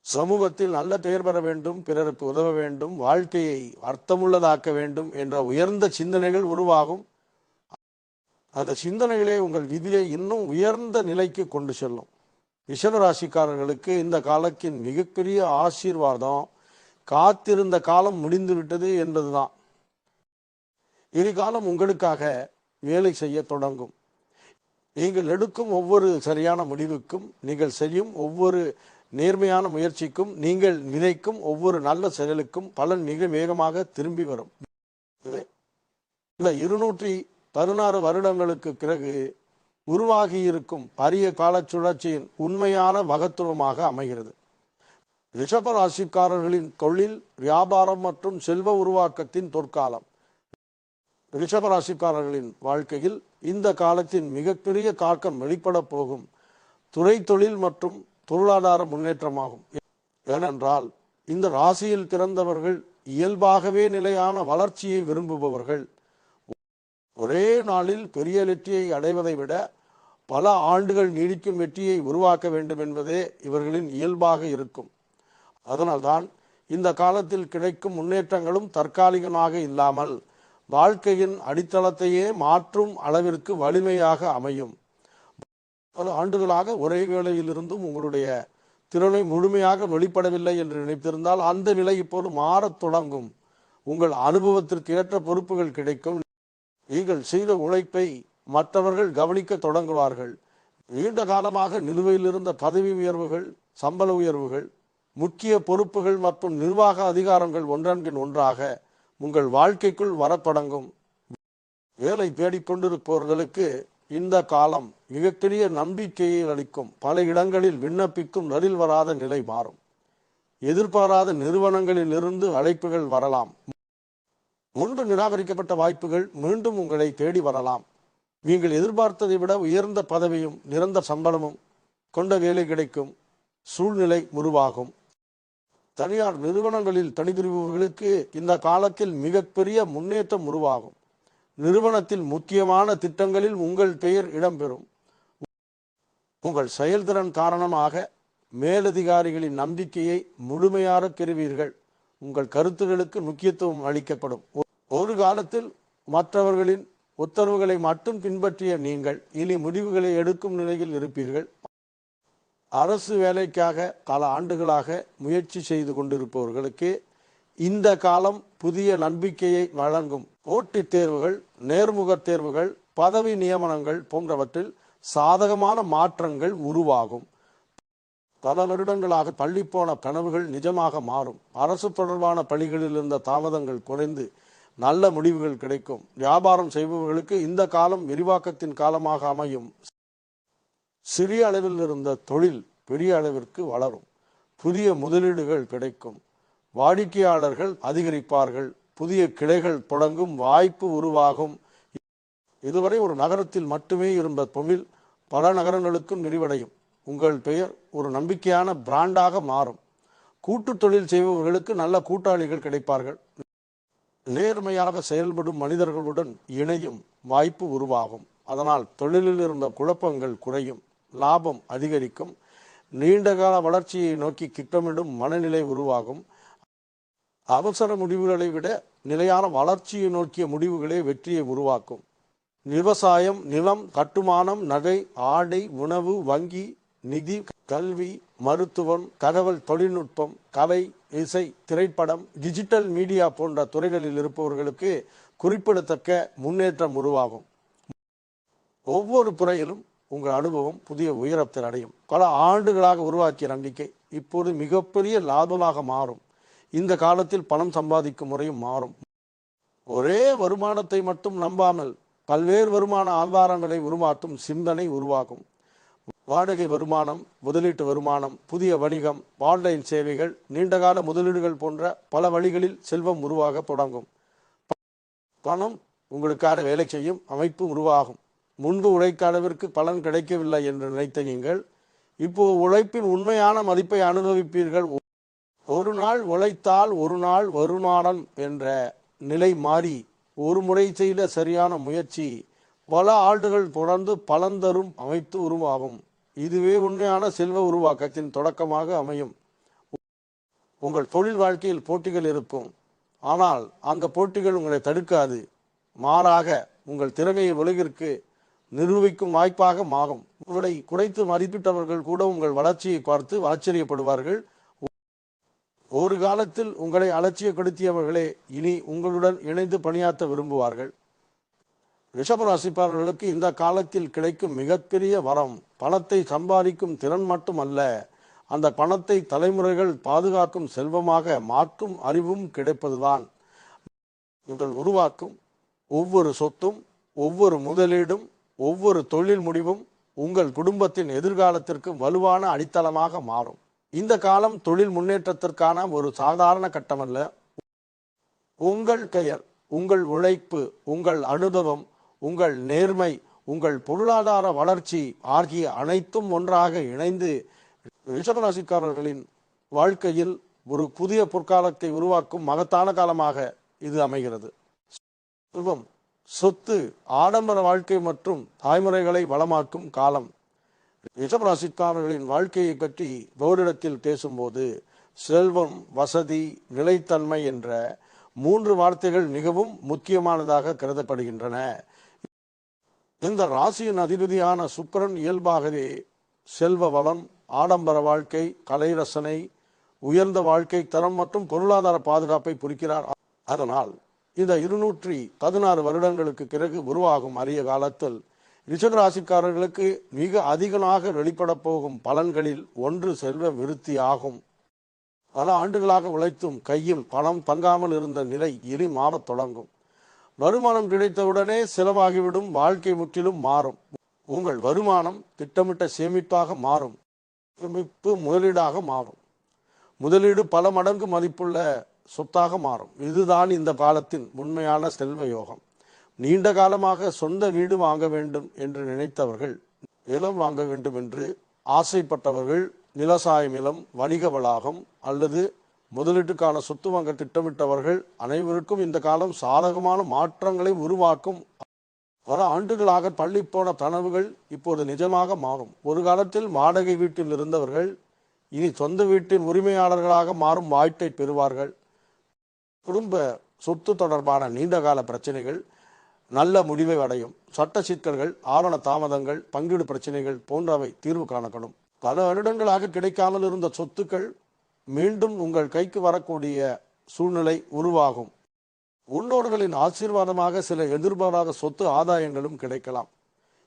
சமூகத்தில் நல்ல பெயர் பெற வேண்டும், பிறருக்கு உதவ வேண்டும், வாழ்க்கையை அர்த்தமுள்ளதாக்க வேண்டும் என்ற உயர்ந்த சிந்தனைகள் உருவாகும். அந்த சிந்தனைகளே உங்கள் விதியை இன்னும் உயர்ந்த நிலைக்கு கொண்டு செல்லும். ரிஷபராசிக்காரர்களுக்கு இந்த காலத்தின் மிகப்பெரிய ஆசீர்வாதம் காத்திருந்த காலம் முடிந்துவிட்டது என்பதுதான். இனிகாலம் உங்களுக்காக வேலை செய்ய தொடங்கும். நீங்கள் எடுக்கும் ஒவ்வொரு சரியான முடிவுக்கும், நீங்கள் செய்யும் ஒவ்வொரு நேர்மையான முயற்சிக்கும், நீங்கள் நினைக்கும் ஒவ்வொரு நல்ல செயலுக்கும் பலன் மிக வேகமாக திரும்பி வரும். இந்த 216 வருடங்களுக்கு பிறகு உருவாகியிருக்கும் அரிய கால சுழற்சியின் உண்மையான மகத்துவமாக அமைகிறது. ரிஷபராசிக்காரர்களின் தொழில், வியாபாரம் மற்றும் செல்வ உருவாக்கத்தின் பொற்காலம். ரிஷபராசிக்காரர்களின் வாழ்க்கையில் இந்த காலத்தின் மிகப்பெரிய தாக்கம் வெளிப்பட போகும் துறை தொழில் மற்றும் பொருளாதார முன்னேற்றமாகும். ஏனென்றால் இந்த ராசியில் பிறந்தவர்கள் இயல்பாகவே நிலையான வளர்ச்சியை விரும்புபவர்கள். ஒரே நாளில் பெரிய வெற்றியை அடைவதை விட பல ஆண்டுகள் நீடிக்கும் வெற்றியை உருவாக்க வேண்டும் என்பதே இவர்களின் இயல்பாக இருக்கும். அதனால்தான் இந்த காலத்தில் கிடைக்கும் முன்னேற்றங்களும் தற்காலிகமாக இல்லாமல் வாழ்க்கையின் அடித்தளத்தையே மாற்றும் அளவிற்கு வலிமையாக அமையும். பல ஆண்டுகளாக ஒரே வேளையிலிருந்தும் உங்களுடைய திறனை முழுமையாக வெளிப்படவில்லை என்று நினைத்திருந்தால் அந்த நிலை இப்போது மாறத் தொடங்கும். உங்கள் அனுபவத்திற்கு ஏற்ற பொறுப்புகள் கிடைக்கும். நீங்கள் செய்த உழைப்பை மற்றவர்கள் கவனிக்க தொடங்குவார்கள். நீண்ட காலமாக நிலுவையில் இருந்த பதவி உயர்வுகள், சம்பள உயர்வுகள், முக்கிய பொறுப்புகள் மற்றும் நிர்வாக அதிகாரங்கள் ஒன்றன்பின் ஒன்றாக உங்கள் வாழ்க்கைக்குள் வரத்தொடங்கும். வேலை தேடிக்கொண்டிருப்பவர்களுக்கு இந்த காலம் மிகப்பெரிய நம்பிக்கையை அளிக்கும். பல இடங்களில் விண்ணப்பிக்கும் நரில் வராத நிலை மாறும். எதிர்பாராத நிறுவனங்களில் இருந்து அழைப்புகள் வரலாம். முன்பு நிராகரிக்கப்பட்ட வாய்ப்புகள் மீண்டும் உங்களை தேடி வரலாம். நீங்கள் எதிர்பார்த்ததை விட உயர்ந்த பதவியும் நிரந்தர சம்பளமும் கொண்ட வேலை கிடைக்கும் சூழ்நிலை உருவாகும். தனியார் நிறுவனங்களில் பணிபுரிபவர்களுக்கு இந்த காலத்தில் மிகப்பெரிய முன்னேற்றம் உருவாகும். நிறுவனத்தில் முக்கியமான திட்டங்களில் உங்கள் பெயர் இடம்பெறும். உங்கள் செயல்திறன் காரணமாக மேலதிகாரிகளின் நம்பிக்கையை முழுமையாக பெறுவீர்கள். உங்கள் கருத்துகளுக்கு முக்கியத்துவம் அளிக்கப்படும். ஒரு காலத்தில் மற்றவர்களின் உத்தரவுகளை மட்டும் பின்பற்றிய நீங்கள் இனி முடிவுகளை எடுக்கும் நிலையில் இருப்பீர்கள். அரசு வேலைக்காக பல ஆண்டுகளாக முயற்சி செய்து கொண்டிருப்பவர்களுக்கு இந்த காலம் புதிய நம்பிக்கையை வழங்கும். போட்டித் தேர்வுகள், நேர்முக தேர்வுகள், பதவி நியமனங்கள் போன்றவற்றில் சாதகமான மாற்றங்கள் உருவாகும். பல வருடங்களாக தள்ளிப்போன கனவுகள் நிஜமாக மாறும். அரசு தொடர்பான பணிகளில் இருந்த தாமதங்கள் குறைந்து நல்ல முடிவுகள் கிடைக்கும். வியாபாரம் செய்பவர்களுக்கு இந்த காலம் விரிவாக்கத்தின் காலமாக அமையும். சிறிய அளவில் இருந்த தொழில் பெரிய அளவிற்கு வளரும். புதிய முதலீடுகள் கிடைக்கும். வாடிக்கையாளர்கள் அதிகரிப்பார்கள். புதிய கிளைகள் தொடங்கும் வாய்ப்பு உருவாகும். இதுவரை ஒரு நகரத்தில் மட்டுமே இருந்த தொழில் பல நகரங்களுக்கும் விரிவடையும். உங்கள் பெயர் ஒரு நம்பிக்கையான பிராண்டாக மாறும். கூட்டு தொழில் செய்பவர்களுக்கு நல்ல கூட்டாளிகள் கிடைப்பார்கள். நேர்மையாக செயல்படும் மனிதர்களுடன் இணையும் வாய்ப்பு உருவாகும். அதனால் தொழிலில் இருந்த குழப்பங்கள் குறையும். லாபம் அதிகரிக்கும். நீண்டகால வளர்ச்சியை நோக்கி திட்டமிடும் மனநிலை உருவாகும். அவசர முடிவுகளை விட நிலையான வளர்ச்சியை நோக்கிய முடிவுகளே வெற்றியை உருவாக்கும். விவசாயம், நிலம், கட்டுமானம், நகை, ஆடை, உணவு, வங்கி, நிதி, கல்வி, மருத்துவம், தகவல் தொழில்நுட்பம், கலை, இசை, திரைப்படம், டிஜிட்டல் மீடியா போன்ற துறைகளில் இருப்பவர்களுக்கு குறிப்பிடத்தக்க முன்னேற்றம் உருவாகும். ஒவ்வொரு துறையிலும் உங்கள் அனுபவம் புதிய உயரத்தில் அடையும். பல ஆண்டுகளாக உருவாக்கிய நம்பிக்கை இப்போது மிகப்பெரிய லாபமாக மாறும். இந்த காலத்தில் பணம் சம்பாதிக்கும் முறையும் மாறும். ஒரே வருமானத்தை மட்டும் நம்பாமல் பல்வேறு வருமான ஆதாரங்களை உருவாக்கும் சிந்தனை உருவாகும். வாடகை வருமானம், முதலீட்டு வருமானம், புதிய வணிகம், ஆன்லைன் சேவைகள், நீண்டகால முதலீடுகள் போன்ற பல வழிகளில் செல்வம் உருவாக தொடங்கும். பணம் உங்களுக்காக வேலை செய்யும் அமைப்பு உருவாகும். முன்பு உழைக்க அளவிற்கு பலன் கிடைக்கவில்லை என்று நினைத்த நீங்கள் இப்போது உழைப்பின் உண்மையான மதிப்பை அனுபவிப்பீர்கள். ஒரு நாள் உழைத்தால் ஒரு நாள் வருமானம் என்ற நிலை மாறி ஒரு முறை செய்த சரியான முயற்சி பல ஆண்டுகள் தொடர்ந்து பலன் தரும் அமைப்பு உருவாகும். இதுவே உண்மையான செல்வ உருவாக்கத்தின் தொடக்கமாக அமையும். உங்கள் தொழில் வாழ்க்கையில் போட்டிகள் இருக்கும். ஆனால் அந்த போட்டிகள் உங்களை தடுக்காது. மாறாக உங்கள் திறமையை உலகிற்கு நிரூபிக்கும் வாய்ப்பாக மாறும். உங்களை குறைத்து மதிப்பிட்டவர்கள் கூட உங்கள் வளர்ச்சியை பார்த்து ஆச்சரியப்படுவார்கள். ஒரு காலத்தில் உங்களை அலட்சியப்படுத்தியவர்களே இனி உங்களுடன் இணைந்து பணியாற்ற விரும்புவார்கள். ரிஷபராசிக்காரர்களுக்கு இந்த காலத்தில் கிடைக்கும் மிகப்பெரிய வரம் பணத்தை சம்பாதிக்கும் திறன் மட்டுமல்ல, அந்த பணத்தை தலைமுறைகள் பாதுகாக்கும் செல்வமாக மாற்றும் அறிவும் கிடைப்பதுதான். நீங்கள் உருவாக்கும் ஒவ்வொரு சொத்தும், ஒவ்வொரு முதலீடும், ஒவ்வொரு தொழில் முடிவும் உங்கள் குடும்பத்தின் எதிர்காலத்திற்கு வலுவான அடித்தளமாக மாறும். இந்த காலம் தொழில் முன்னேற்றத்திற்கான ஒரு சாதாரண கட்டமல்ல. உங்கள் பெயர், உங்கள் உழைப்பு, உங்கள் அனுபவம், உங்கள் நேர்மை, உங்கள் பொருளாதார வளர்ச்சி ஆகிய அனைத்தும் ஒன்றாக இணைந்து ரிஷபராசிக்காரர்களின் வாழ்க்கையில் ஒரு புதிய பொற்காலத்தை உருவாக்கும் மகத்தான காலமாக இது அமைகிறது. செல்வம், சொத்து, ஆடம்பர வாழ்க்கை மற்றும் தாய்முறைகளை வளமாக்கும் காலம். ரிஷபராசிக்காரர்களின் வாழ்க்கையை பற்றி ஓரிடத்தில் பேசும்போது செல்வம், வசதி, நிலைத்தன்மை என்ற 3 வார்த்தைகள் மிகவும் முக்கியமானதாக கருதப்படுகின்றன. இந்த ராசியின் அதிபதியான சுக்கிரன் இயல்பாகவே செல்வ வளம், ஆடம்பர வாழ்க்கை, கலை ரசனை, உயர்ந்த வாழ்க்கை தரம் மற்றும் பொருளாதார பாதுகாப்பை குறிக்கிறார். அதனால் இந்த 216 வருடங்களுக்கு பிறகு உருவாகும் அரிய காலத்தில் ரிஷபராசிக்காரர்களுக்கு மிக அதிகமாக வெளிப்பட போகும் பலன்களில் ஒன்று செல்வ விருத்தி ஆகும். பல ஆண்டுகளாக உழைத்தும் கையில் பணம் தங்காமல் இருந்த நிலை இனி மாறத் தொடங்கும். வருமானம் கிடைத்தவுடனே செலவாகிவிடும் வாழ்க்கை முற்றிலும் மாறும். உங்கள் வருமானம் திட்டமிட்ட சேமிப்பாக மாறும். சேமிப்பு முதலீடாக மாறும். முதலீடு பல மடங்கு மதிப்புள்ள சொத்தாக மாறும். இதுதான் இந்த காலத்தின் உண்மையான செல்வ யோகம். நீண்ட காலமாக சொந்த வீடு வாங்க வேண்டும் என்று நினைத்தவர்கள், நிலம் வாங்க வேண்டும் என்று ஆசைப்பட்டவர்கள், விவசாய நிலம், வணிக வளாகம் அல்லது முதலீட்டுக்கான சொத்து வாங்க திட்டமிட்டவர்கள் அனைவருக்கும் இந்த காலம் சாதகமான மாற்றங்களை உருவாக்கும். பல ஆண்டுகளாக தள்ளிப்போன கனவுகள் இப்போது நிஜமாக மாறும். ஒரு காலத்தில் வாடகை வீட்டில் இருந்தவர்கள் இனி சொந்த வீட்டின் உரிமையாளர்களாக மாறும் வாய்ப்பை பெறுவார்கள். குடும்ப சொத்து தொடர்பான நீண்டகால பிரச்சனைகள் நல்ல முடிவை அடையும். சட்ட சிக்கல்கள், ஆவண தாமதங்கள், பங்கீடு பிரச்சனைகள் போன்றவை தீர்வு காணப்படும். பல வருடங்களாக கிடைக்காமல் இருந்த சொத்துக்கள் மீண்டும் உங்கள் கைக்கு வரக்கூடிய சூழ்நிலை உருவாகும். முன்னோர்களின் ஆசீர்வாதமாக சில எதிர்பாராத சொத்து ஆதாயங்களும் கிடைக்கலாம்.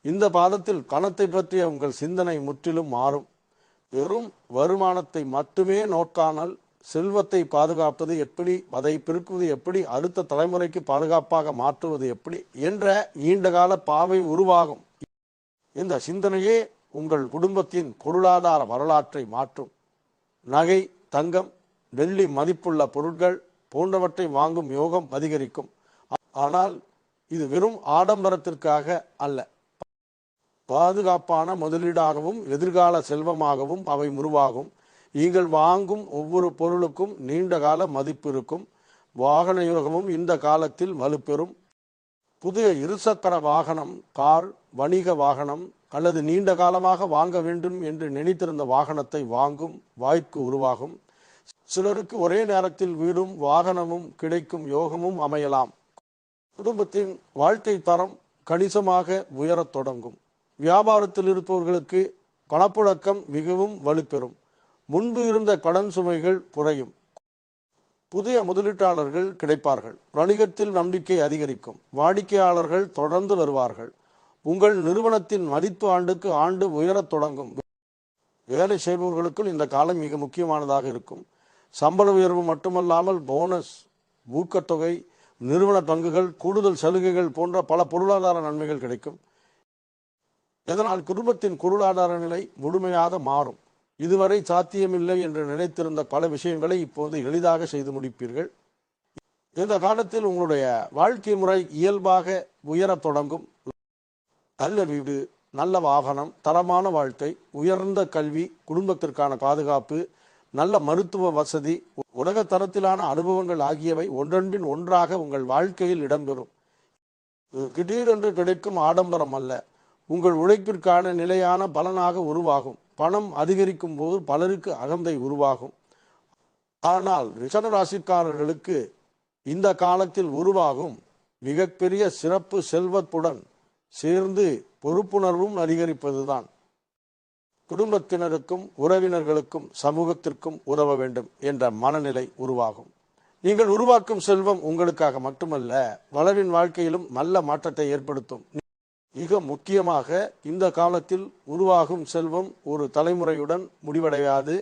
இந்த பாதத்தில் பணத்தை பற்றிய உங்கள் சிந்தனை முற்றிலும் மாறும். வெறும் வருமானத்தை மட்டுமே நோக்காமல் செல்வத்தை பாதுகாப்பது எப்படி, அதை பெருக்குவது எப்படி, அடுத்த தலைமுறைக்கு பாதுகாப்பாக மாற்றுவது எப்படி என்ற நீண்டகால பாவை உருவாகும். இந்த சிந்தனையே உங்கள் குடும்பத்தின் பொருளாதார வரலாற்றை மாற்றும். நகை, தங்கம், வெள்ளி மதிப்புள்ள பொருட்கள் போன்றவற்றை வாங்கும் யோகம் அதிகரிக்கும். ஆனால் இது வெறும் ஆடம்பரத்திற்காக அல்ல, பாதுகாப்பான முதலீடாகவும் எதிர்கால செல்வமாகவும் அவை உருவாகும். நீங்கள் வாங்கும் ஒவ்வொரு பொருளுக்கும் நீண்டகால மதிப்பு இருக்கும். வாகன யோகமும் இந்த காலத்தில் வலுப்பெறும். புதிய இருசக்கர வாகனம், கார், வணிக வாகனம் அல்லது நீண்ட காலமாக வாங்க வேண்டும் என்று நினைத்திருந்த வாகனத்தை வாங்கும் வாய்ப்பு உருவாகும். சிலருக்கு ஒரே நேரத்தில் வீடும் வாகனமும் கிடைக்கும் யோகமும் அமையலாம். குடும்பத்தின் வாழ்க்கை தரம் கணிசமாக உயரத் தொடங்கும். வியாபாரத்தில் இருப்பவர்களுக்கு பணப்புழக்கம் மிகவும் வலுப்பெறும். முன்பு இருந்த கடன் சுமைகள் குறையும். புதிய முதலீட்டாளர்கள் கிடைப்பார்கள். வணிகத்தில் நம்பிக்கை அதிகரிக்கும். வாடிக்கையாளர்கள் தொடர்ந்து வருவார்கள். உங்கள் நிறுவனத்தின் மதிப்பு ஆண்டுக்கு ஆண்டு உயரத் தொடங்கும். வேலை செய்பவர்களுக்கும் இந்த காலம் மிக முக்கியமானதாக இருக்கும். சம்பள உயர்வு மட்டுமல்லாமல் போனஸ், ஊக்கத்தொகை, நிறுவன பங்குகள், கூடுதல் சலுகைகள் போன்ற பல பொருளாதார நன்மைகள் கிடைக்கும். இதனால் குடும்பத்தின் பொருளாதார நிலை முழுமையாக மாறும். இதுவரை சாத்தியமில்லை என்று நினைத்திருந்த பல விஷயங்களை இப்போது எளிதாக செய்து முடிப்பீர்கள். இந்த காலத்தில் உங்களுடைய வாழ்க்கை முறை இயல்பாக உயரத் தொடங்கும். நல்ல வீடு, நல்ல வாகனம், தரமான வாழ்க்கை, உயர்ந்த கல்வி, குடும்பத்திற்கான பாதுகாப்பு, நல்ல மருத்துவ வசதி, உலக தரத்திலான அனுபவங்கள் ஆகியவை ஒன்றன்பின் ஒன்றாக உங்கள் வாழ்க்கையில் இடம்பெறும். திடீரென்று கிடைக்கும் ஆடம்பரம் அல்ல, உங்கள் உழைப்பிற்கான நிலையான பலனாக உருவாகும். பணம் அதிகரிக்கும் போது பலருக்கு அகந்தை உருவாகும். ஆனால் ரிஷப ராசிக்காரர்களுக்கு இந்த காலத்தில் உருவாகும் மிகப்பெரிய சிறப்பு செல்வத்துடன் சேர்ந்து பொறுப்புணர்வும் அதிகரிப்பதுதான். குடும்பத்தினருக்கும் உறவினர்களுக்கும் சமூகத்திற்கும் உதவ வேண்டும் என்ற மனநிலை உருவாகும். நீங்கள் உருவாக்கும் செல்வம் உங்களுக்காக மட்டுமல்ல, பலரின் வாழ்க்கையிலும் நல்ல மாற்றத்தை ஏற்படுத்தும். மிக முக்கியமாக இந்த காலத்தில் உருவாகும் செல்வம் ஒரு தலைமுறையுடன் முடிவடையாது.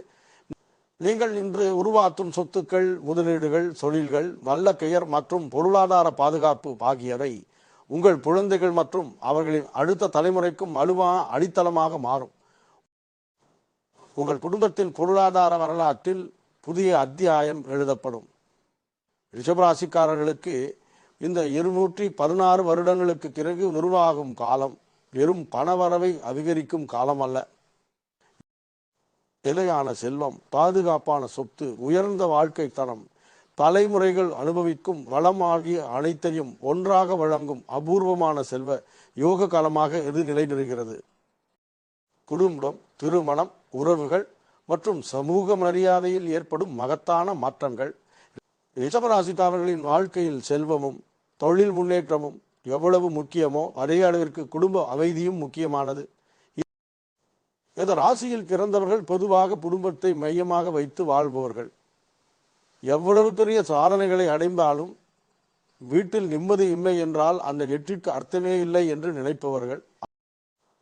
நீங்கள் இன்று உருவாக்கும் சொத்துக்கள், முதலீடுகள், தொழில்கள், நல்ல பெயர் மற்றும் பொருளாதார பாதுகாப்பு ஆகியவை உங்கள் குழந்தைகள் மற்றும் அவர்களின் அடுத்த தலைமுறைக்கும் வலுவான அடித்தளமாக மாறும். உங்கள் குடும்பத்தின் பொருளாதார வரலாற்றில் புதிய அத்தியாயம் எழுதப்படும். ரிஷபராசிக்காரர்களுக்கு இந்த 216 வருடங்களுக்கு பிறகு உருவாகும் காலம் வெறும் பணவரவை அதிகரிக்கும் காலம் அல்ல. நிலையான செல்வம், பாதுகாப்பான சொத்து, உயர்ந்த வாழ்க்கை தரம், தலைமுறைகள் அனுபவிக்கும் வளம் ஆகிய அனைத்தையும் ஒன்றாக வழங்கும் அபூர்வமான செல்வ யோக காலமாக இது நிலைநிறுகிறது. குடும்பம், திருமணம், உறவுகள் மற்றும் சமூக மரியாதையில் ஏற்படும் மகத்தான மாற்றங்கள். ரிஷபராசிக்காரர்களின் வாழ்க்கையில் செல்வமும் தொழில் முன்னேற்றமும் எவ்வளவு முக்கியமோ அதே அளவிற்கு குடும்ப அமைதியும் முக்கியமானது. இந்த ராசியில் பிறந்தவர்கள் பொதுவாக குடும்பத்தை மையமாக வைத்து வாழ்பவர்கள். எவ்வளவு பெரிய சாதனைகளை அடைந்தாலும் வீட்டில் நிம்மதி இல்லை என்றால் அந்த வெற்றிக்கு அர்த்தமே இல்லை என்று நினைப்பவர்கள்.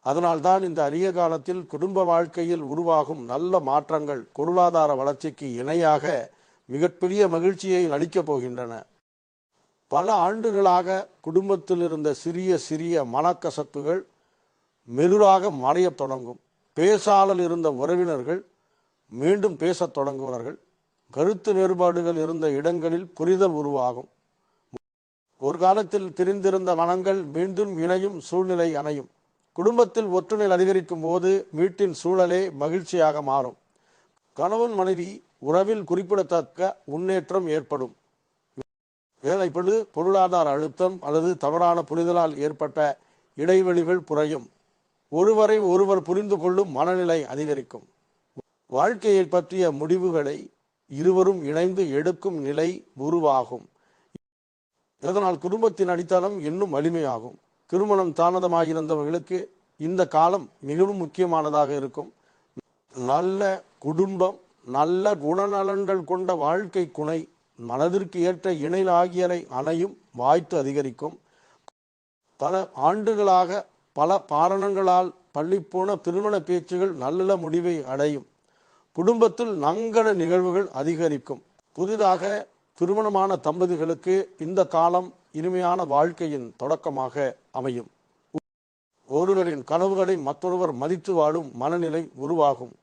அதனால்தான் இந்த அரிய காலத்தில் குடும்ப வாழ்க்கையில் உருவாகும் நல்ல மாற்றங்கள் பொருளாதார வளர்ச்சிக்கு இணையாக மிகப்பெரிய மகிழ்ச்சியை அளிக்கப் போகின்றன. பல ஆண்டுகளாக குடும்பத்தில் இருந்த சிறிய சிறிய மனக்கசப்புகள் மெதுவாக மறையத் தொடங்கும். பேசாமல் இருந்த உறவினர்கள் மீண்டும் பேசத் தொடங்குவார்கள். கருத்து வேறுபாடுகள் இருந்த இடங்களில் புரிதல் உருவாகும். ஒரு காலத்தில் பிரிந்திருந்த மனங்கள் மீண்டும் இணையும் சூழ்நிலை அமையும். குடும்பத்தில் ஒற்றுமை அதிகரிக்கும் போது வீட்டின் சூழலே மகிழ்ச்சியாக மாறும். கணவன் மனைவி உறவில் குறிப்பிடத்தக்க முன்னேற்றம் ஏற்படும். வேலைப்படு, பொருளாதார அழுத்தம் அல்லது தவறான புரிதலால் ஏற்பட்ட இடைவெளிகள் குறையும். ஒருவரை ஒருவர் புரிந்து கொள்ளும் மனநிலை அதிகரிக்கும். வாழ்க்கையை பற்றிய முடிவுகளை இருவரும் இணைந்து எடுக்கும் நிலை உருவாகும். இதனால் குடும்பத்தின் அடித்தளம் இன்னும் வலிமையாகும். திருமணம் தாமதமாகியிருந்தவர்களுக்கு இந்த காலம் மிகவும் முக்கியமானதாக இருக்கும். நல்ல குடும்பம், நல்ல குணநலன்கள் கொண்ட வாழ்க்கை துணை, மனதிற்கு ஏற்ற இணை ஆகியவை அணையும் வாய்ப்பு அதிகரிக்கும். பல ஆண்டுகளாக பல காரணங்களால் பள்ளிப்போன திருமண பேச்சுகள் நல்ல முடிவை அடையும். குடும்பத்தில் நங்கட நிகழ்வுகள் அதிகரிக்கும். புதிதாக திருமணமான தம்பதிகளுக்கு இந்த காலம் இனிமையான வாழ்க்கையின் தொடக்கமாக அமையும். ஒருவரின் கனவுகளை மற்றொருவர் மதித்து வாழும் மனநிலை உருவாகும்.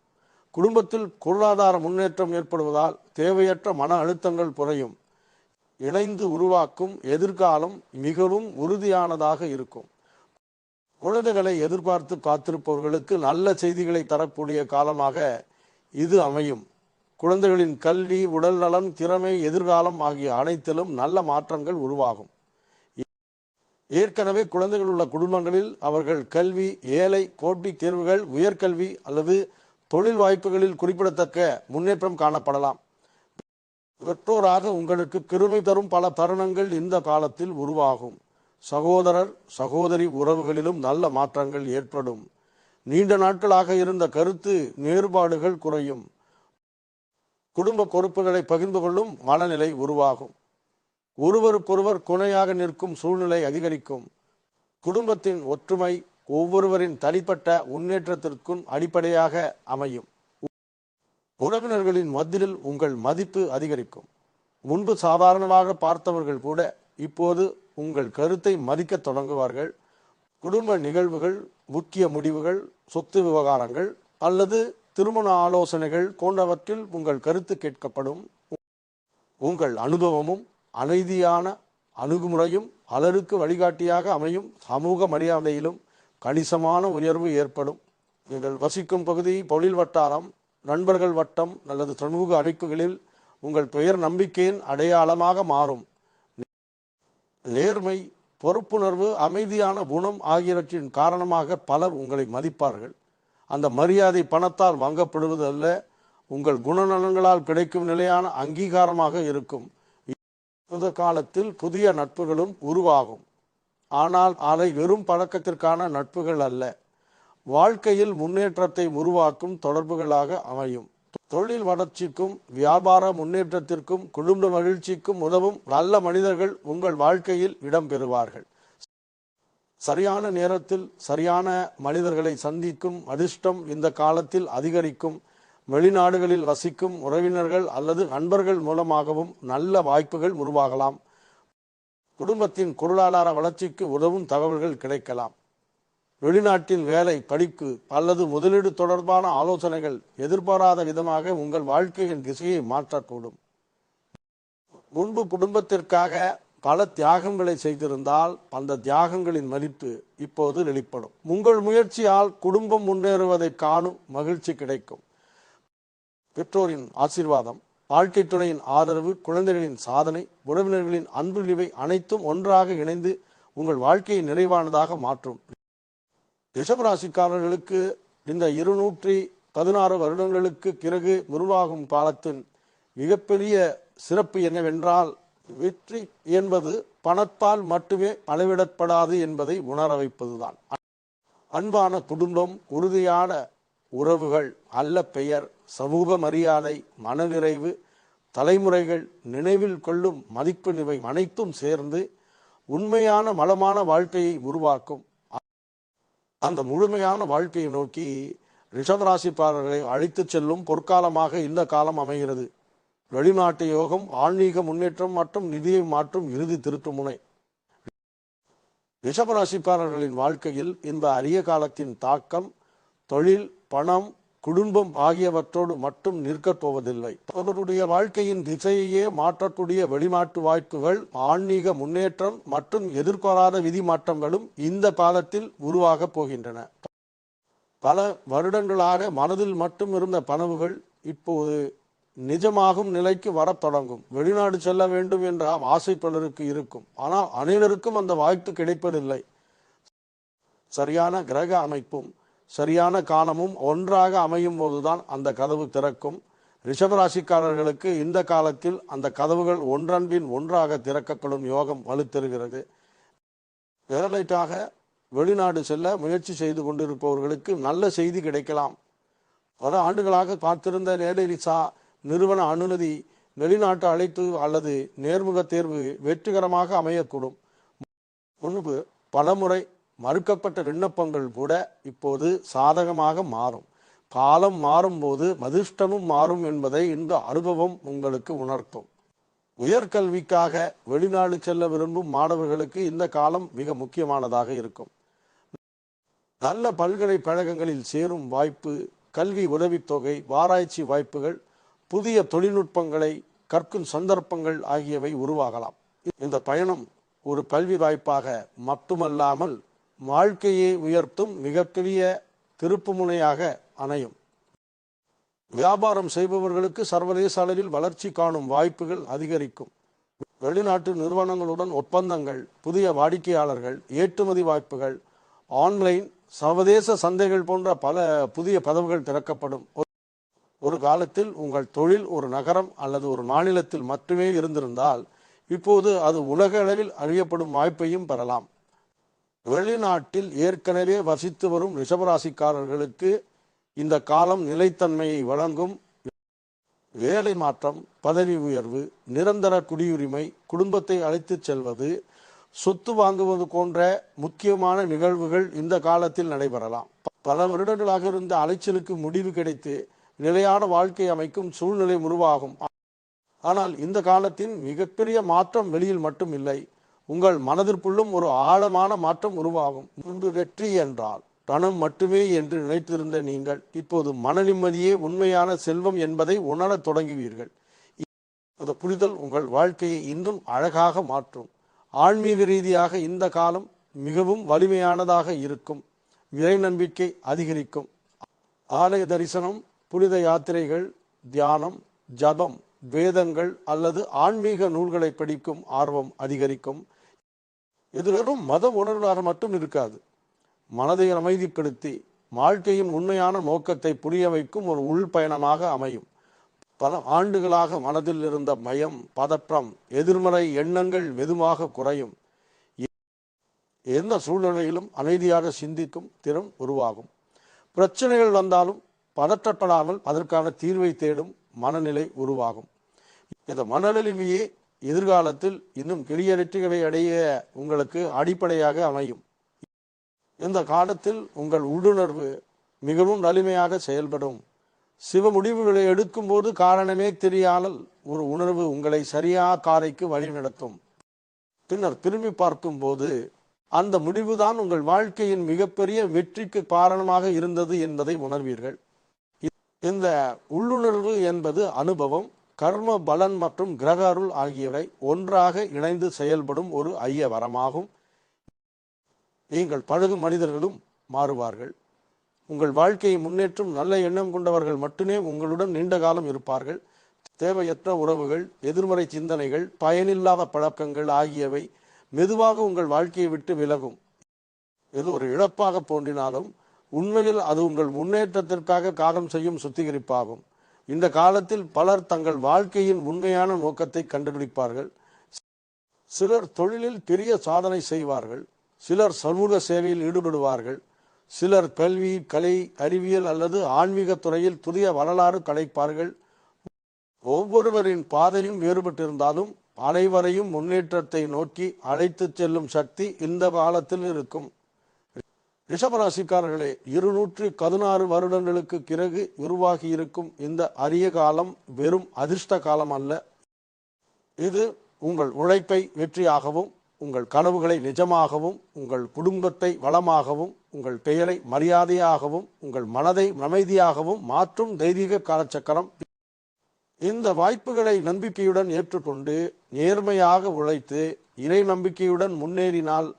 குடும்பத்தில் பொருளாதார முன்னேற்றம் ஏற்படுவதால் தேவையற்ற மன அழுத்தங்கள் குறையும். இணைந்து உருவாக்கும் எதிர்காலம் மிகவும் உறுதியானதாக இருக்கும். குழந்தைகளை எதிர்பார்த்து காத்திருப்பவர்களுக்கு நல்ல செய்திகளை தரக்கூடிய காலமாக இது அமையும். குழந்தைகளின் கல்வி, உடல் நலம், திறமை, எதிர்காலம் ஆகிய அனைத்திலும் நல்ல மாற்றங்கள் உருவாகும். ஏற்கனவே குழந்தைகள் உள்ள குடும்பங்களில் அவர்கள் கல்வி, ஏழை, போட்டித் தேர்வுகள், உயர்கல்வி அல்லது தொழில் வாய்ப்புகளில் குறிப்பிடத்தக்க முன்னேற்றம் காணப்படலாம். பெற்றோராக உங்களுக்கு பெருமை தரும் பல தருணங்கள் இந்த காலத்தில் உருவாகும். சகோதரர் சகோதரி உறவுகளிலும் நல்ல மாற்றங்கள் ஏற்படும். நீண்ட நாட்களாக இருந்த கருத்து வேறுபாடுகள் குறையும். குடும்ப பொறுப்புகளை பகிர்ந்து கொள்ளும் மனநிலை உருவாகும். ஒருவருக்கொருவர் துணையாக நிற்கும் சூழ்நிலை அதிகரிக்கும். குடும்பத்தின் ஒற்றுமை ஒவ்வொருவரின் தனிப்பட்ட முன்னேற்றத்திற்கும் அடிப்படையாக அமையும். உறவினர்களின் மத்தியில் உங்கள் மதிப்பு அதிகரிக்கும். முன்பு சாதாரணமாக பார்த்தவர்கள் கூட இப்போது உங்கள் கருத்தை மதிக்க தொடங்குவார்கள். குடும்ப நிகழ்வுகள், முக்கிய முடிவுகள், சொத்து விவகாரங்கள் அல்லது திருமண ஆலோசனைகள் போன்றவற்றில் உங்கள் கருத்து கேட்கப்படும். உங்கள் அனுபவமும் அமைதியான அணுகுமுறையும் பலருக்கு வழிகாட்டியாக அமையும். சமூக மரியாதையிலும் கணிசமான உயர்வு ஏற்படும். நீங்கள் வசிக்கும் பகுதி, தொழில் வட்டாரம், நண்பர்கள் வட்டம் அல்லது சமூக அமைப்புகளில் உங்கள் பெயர் நம்பிக்கையின் அடையாளமாக மாறும். நேர்மை, பொறுப்புணர்வு, அமைதியான குணம் ஆகியவற்றின் காரணமாக பலர் உங்களை மதிப்பார்கள். அந்த மரியாதை பணத்தால் வாங்கப்படுவது அல்ல, உங்கள் குணநலன்களால் கிடைக்கும் நிலையான அங்கீகாரமாக இருக்கும். இந்த காலத்தில் புதிய நட்புகளும் உருவாகும். ஆனால் அவை வெறும் பழக்கத்திற்கான நட்புகள் அல்ல, வாழ்க்கையில் முன்னேற்றத்தை உருவாக்கும் தொடர்புகளாக அமையும். தொழில் வளர்ச்சிக்கும் வியாபார முன்னேற்றத்திற்கும் குடும்ப மகிழ்ச்சிக்கும் உதவும் நல்ல மனிதர்கள் உங்கள் வாழ்க்கையில் இடம்பெறுவார்கள். சரியான நேரத்தில் சரியான மனிதர்களை சந்திக்கும் அதிர்ஷ்டம் இந்த காலத்தில் அதிகரிக்கும். வெளிநாடுகளில் வசிக்கும் உறவினர்கள் அல்லது நண்பர்கள் மூலமாகவும் நல்ல வாய்ப்புகள் உருவாகலாம். குடும்பத்தின் பொருளாதார வளர்ச்சிக்கு உதவும் தகவல்கள் கிடைக்கலாம். வெளிநாட்டில் வேலை, படிப்பு அல்லது முதலீடு தொடர்பான ஆலோசனைகள் எதிர்பாராத விதமாக உங்கள் வாழ்க்கையின் திசையை மாற்றக்கூடும். முன்பு குடும்பத்திற்காக பல தியாகங்களை செய்திருந்தால் அந்த தியாகங்களின் மதிப்பு இப்போது வெளிப்படும். உங்கள் முயற்சியால் குடும்பம் முன்னேறுவதை காணும் மகிழ்ச்சி கிடைக்கும். பெற்றோரின் ஆசீர்வாதம், வாழ்க்கை துணையின் ஆதரவு, குழந்தைகளின் சாதனை, உறவினர்களின் அன்பு இவை அனைத்தும் ஒன்றாக இணைந்து உங்கள் வாழ்க்கையை நிறைவானதாக மாற்றும். ரிஷபராசிக்காரர்களுக்கு இந்த 216 வருடங்களுக்கு பிறகு உருவாகும் காலத்தின் மிகப்பெரிய சிறப்பு என்னவென்றால், வெற்றி என்பது பணத்தால் மட்டுமே அளவிடப்படாது என்பதை உணர வைப்பதுதான். அன்பான குடும்பம், உறுதியான உறவுகள், நல்ல பெயர், சமூக மரியாதை, மனநிறைவு, தலைமுறைகள் நினைவில் கொள்ளும் மதிப்பு இவை அனைத்தும் சேர்ந்து உண்மையான வளமான வாழ்க்கையை உருவாக்கும். அந்த முழுமையான வாழ்க்கையை நோக்கி ரிஷபராசிக்காரர்களை அழைத்து செல்லும் பொற்காலமாக இந்த காலம் அமைகிறது. வெளிநாட்டு யோகம், ஆன்மீக முன்னேற்றம் மற்றும் நிதியை மாற்றும் இறுதி திருப்புமுனை. ரிஷபராசிக்காரர்களின் வாழ்க்கையில் இந்த அரிய காலத்தின் தாக்கம் தொழில், பணம், குடும்பம் ஆகியவற்றோடு மட்டும் நிற்கப் போவதில்லை. அவருடைய வாழ்க்கையின் திசையையே மாற்றக்கூடிய வெளிநாட்டு வாய்ப்புகள், ஆன்மீக முன்னேற்றம் மற்றும் எதிர்பாராத விதி மாற்றங்களும் இந்த காலத்தில் உருவாகப் போகின்றன. பல வருடங்களாக மனதில் மட்டும் இருந்த கனவுகள் இப்போது நிஜமாகும் நிலைக்கு வரத் தொடங்கும். வெளிநாடு செல்ல வேண்டும் என்ற ஆசை பலருக்கு இருக்கும். ஆனால் அனைவருக்கும் அந்த வாய்ப்பு கிடைப்பதில்லை. சரியான கிரக அமைப்பும் சரியான காலமும் ஒன்றாக அமையும் போதுதான் அந்த கதவு திறக்கும். ரிஷபராசிக்காரர்களுக்கு இந்த காலத்தில் அந்த கதவுகள் ஒன்றன்பின் ஒன்றாக திறக்கப்படும் யோகம் வலுத்தருகிறது. வேலைக்காக வெளிநாடு செல்ல முயற்சி செய்து கொண்டிருப்பவர்களுக்கு நல்ல செய்தி கிடைக்கலாம். பல ஆண்டுகளாக பார்த்திருந்த நேரடிசா நிறுவன அனுமதி, வெளிநாட்டு அழைத்து அல்லது நேர்முக தேர்வு வெற்றிகரமாக அமையக்கூடும். முன்பு பலமுறை மறுக்கப்பட்ட விண்ணப்பங்கள் கூட இப்போது சாதகமாக மாறும். காலம் மாறும்போது அதிர்ஷ்டமும் மாறும் என்பதை இந்த அனுபவம் உங்களுக்கு உணர்த்தும். உயர்கல்விக்காக வெளிநாடு செல்ல விரும்பும் மாணவர்களுக்கு இந்த காலம் மிக முக்கியமானதாக இருக்கும். நல்ல பல்கலைக்கழகங்களில் சேரும் வாய்ப்பு, கல்வி உதவித்தொகை, ஆராய்ச்சி வாய்ப்புகள், புதிய தொழில்நுட்பங்களை கற்கும் சந்தர்ப்பங்கள் ஆகியவை உருவாகலாம். இந்த பயணம் ஒரு கல்வி வாய்ப்பாக மட்டுமல்லாமல் வாழ்க்கையை உயர்த்தும் மிகப்பெரிய திருப்புமுனையாக அமையும். வியாபாரம் செய்பவர்களுக்கு சர்வதேச அளவில் வளர்ச்சி காணும் வாய்ப்புகள் அதிகரிக்கும். வெளிநாட்டு நிறுவனங்களுடன் ஒப்பந்தங்கள், புதிய வாடிக்கையாளர்கள், ஏற்றுமதி வாய்ப்புகள், ஆன்லைன் சர்வதேச சந்தைகள் போன்ற பல புதிய கதவுகள் திறக்கப்படும். ஒரு காலத்தில் உங்கள் தொழில் ஒரு நகரம் அல்லது ஒரு மாநிலத்தில் மட்டுமே இருந்திருந்தால் இப்போது அது உலக அளவில் அறியப்படும் வாய்ப்பையும் பெறலாம். வெளிநாட்டில் ஏற்கனவே வசித்து வரும் ரிஷபராசிக்காரர்களுக்கு இந்த காலம் நிலைத்தன்மையை வழங்கும். வேலை மாற்றம், பதவி உயர்வு, நிரந்தர குடியுரிமை, குடும்பத்தை அழைத்து செல்வது, சொத்து வாங்குவது போன்ற முக்கியமான நிகழ்வுகள் இந்த காலத்தில் நடைபெறலாம். பல வருடங்களாக இருந்த அலைச்சலுக்கு முடிவு கிடைத்து நிலையான வாழ்க்கை அமைக்கும் சூழ்நிலை உருவாகும். ஆனால் இந்த காலத்தின் மிகப்பெரிய மாற்றம் வெளியில் மட்டும் இல்லை, உங்கள் மனதிற்குள்ளும் ஒரு ஆழமான மாற்றம் உருவாகும். முன்பு வெற்றி என்றால் பணம் மட்டுமே என்று நினைத்திருந்த நீங்கள் இப்போது மன நிம்மதியே உண்மையான செல்வம் என்பதை உணரத் தொடங்குவீர்கள். இந்த புரிதல் உங்கள் வாழ்க்கையை இன்னும் அழகாக மாற்றும். ஆன்மீக ரீதியாக இந்த காலம் மிகவும் வலிமையானதாக இருக்கும். இறை நம்பிக்கை அதிகரிக்கும். ஆலய தரிசனம், புனித யாத்திரைகள், தியானம், ஜபம், வேதங்கள் அல்லது ஆன்மீக நூல்களை படிக்கும் ஆர்வம் அதிகரிக்கும். இது வெறும் மத உணர்வாக மட்டும் இருக்காது. மனதை அமைதிப்படுத்தி வாழ்க்கையின் உண்மையான நோக்கத்தை புரிய வைக்கும் ஒரு உள்பயணமாக அமையும். பல ஆண்டுகளாக மனதில் இருந்த பயம், பதற்றம், எதிர்மறை எண்ணங்கள் மெதுவாக குறையும். எந்த சூழ்நிலையிலும் அமைதியாக சிந்திக்கும் திறன் உருவாகும். பிரச்சனைகள் வந்தாலும் பதற்றப்படாமல் அதற்கான தீர்வை தேடும் மனநிலை உருவாகும். இந்த மனநிலைமையே எதிர்காலத்தில் இன்னும் பெரிய வெற்றிகளை அடைய உங்களுக்கு அடிப்படையாக அமையும். இந்த காலத்தில் உங்கள் உள்ளுணர்வு மிகவும் வலிமையாக செயல்படும். சிவ முடிவுகளை எடுக்கும்போது காரணமே தெரியாமல் ஒரு உணர்வு உங்களை சரியாக காரைக்கு வழிநடத்தும். பின்னர் திரும்பி பார்க்கும்போது அந்த முடிவுதான் உங்கள் வாழ்க்கையின் மிகப்பெரிய வெற்றிக்கு காரணமாக இருந்தது என்பதை உணர்வீர்கள். இந்த உள்ளுணர்வு என்பது அனுபவம், கர்ம பலன் மற்றும் கிரக அருள் ஆகியவை ஒன்றாக இணைந்து செயல்படும் ஒரு ஐய வரமாகும். நீங்கள் பழகும் மனிதர்களும் மாறுவார்கள். உங்கள் வாழ்க்கையை முன்னேற்றும் நல்ல எண்ணம் கொண்டவர்கள் மட்டுமே உங்களுடன் நீண்ட காலம் இருப்பார்கள். தேவையற்ற உறவுகள், எதிர்மறை சிந்தனைகள், பயனில்லாத பழக்கங்கள் ஆகியவை மெதுவாக உங்கள் வாழ்க்கையை விட்டு விலகும். இது ஒரு இழப்பாக தோன்றினாலும் உண்மையில் அது உங்கள் முன்னேற்றத்திற்காக காலம் செய்யும் சுத்திகரிப்பாகும். இந்த காலத்தில் பலர் தங்கள் வாழ்க்கையின் உண்மையான நோக்கத்தை கண்டுபிடிப்பார்கள். சிலர் தொழிலில் பெரிய சாதனை செய்வார்கள், சிலர் சமூக சேவையில் ஈடுபடுவார்கள், சிலர் கல்வி, கலை, அறிவியல் அல்லது ஆன்மீக துறையில் புதிய வரலாறு படைப்பார்கள். ஒவ்வொருவரின் பாதையும் வேறுபட்டிருந்தாலும் அனைவரையும் முன்னேற்றத்தை நோக்கி அழைத்து செல்லும் சக்தி இந்த காலத்தில் இருக்கும். ரிஷபராசிக்காரர்களே, 216 வருடங்களுக்கு பிறகு உருவாகி இருக்கும் இந்த அரிய காலம் வெறும் அதிர்ஷ்ட காலம் அல்ல. இது உங்கள் உழைப்பை வெற்றியாகவும், உங்கள் கனவுகளை நிஜமாகவும், உங்கள் குடும்பத்தை வளமாகவும், உங்கள் பெயரை மரியாதையாகவும், உங்கள் மனதை அமைதியாகவும் மாற்றும் தெய்வீக காலச்சக்கரம். இந்த வாய்ப்புகளை நம்பிக்கையுடன் ஏற்றுக்கொண்டு நேர்மையாக உழைத்து இறை நம்பிக்கையுடன் முன்னேறினால்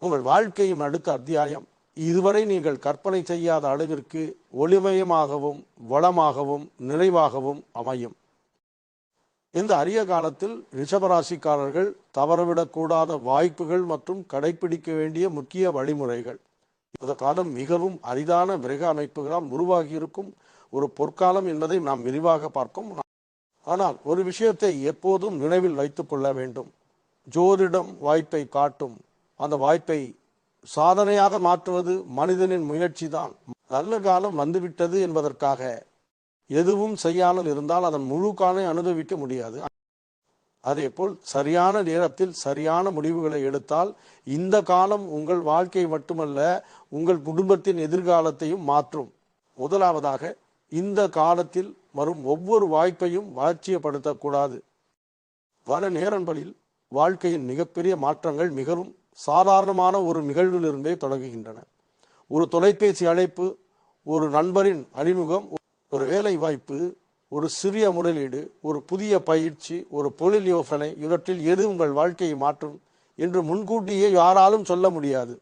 உங்கள் வாழ்க்கையின் அடுத்த அத்தியாயம் இதுவரை நீங்கள் கற்பனை செய்யாத அளவிற்கு ஒளிமயமாகவும் வளமாகவும் நிறைவாகவும் அமையும். இந்த அரிய காலத்தில் ரிஷபராசிக்காரர்கள் தவறவிடக்கூடாத வாய்ப்புகள் மற்றும் கடைபிடிக்க வேண்டிய முக்கிய வழிமுறைகள். இந்த காலம் மிகவும் அரிதான கிரக அமைப்புகளால் உருவாகியிருக்கும் ஒரு பொற்காலம் என்பதை நாம் விரிவாக பார்க்கும். ஆனால் ஒரு விஷயத்தை எப்போதும் நினைவில் வைத்துக் கொள்ள வேண்டும். ஜோதிடம் வாய்ப்பை காட்டும், அந்த வாய்ப்பை சாதனையாக மாற்றுவது மனிதனின் முயற்சி தான். நல்ல காலம் வந்துவிட்டது என்பதற்காக எதுவும் செய்யாமல் இருந்தால் அதன் முழு காலை அனுபவிக்க முடியாது. அதேபோல் சரியான நேரத்தில் சரியான முடிவுகளை எடுத்தால் இந்த காலம் உங்கள் வாழ்க்கை மட்டுமல்ல, உங்கள் குடும்பத்தின் எதிர்காலத்தையும் மாற்றும். முதலாவதாக, இந்த காலத்தில் வரும் ஒவ்வொரு வாய்ப்பையும் வளர்ச்சியப்படுத்தக்கூடாது. பல நேரங்களில் வாழ்க்கையின் மிகப்பெரிய மாற்றங்கள் மிகவும் சாதாரணமான ஒரு நிகழ்விலிருந்தே தொடங்குகின்றன. ஒரு தொலைபேசி அழைப்பு, ஒரு நண்பரின் அறிமுகம், ஒரு வேலை வாய்ப்பு, ஒரு சிறிய முதலீடு, ஒரு புதிய பயிற்சி, ஒரு தொழில் யோசனை, இவற்றில் எது உங்கள் வாழ்க்கையை மாற்றும் என்று முன்கூட்டியே யாராலும் சொல்ல முடியாது.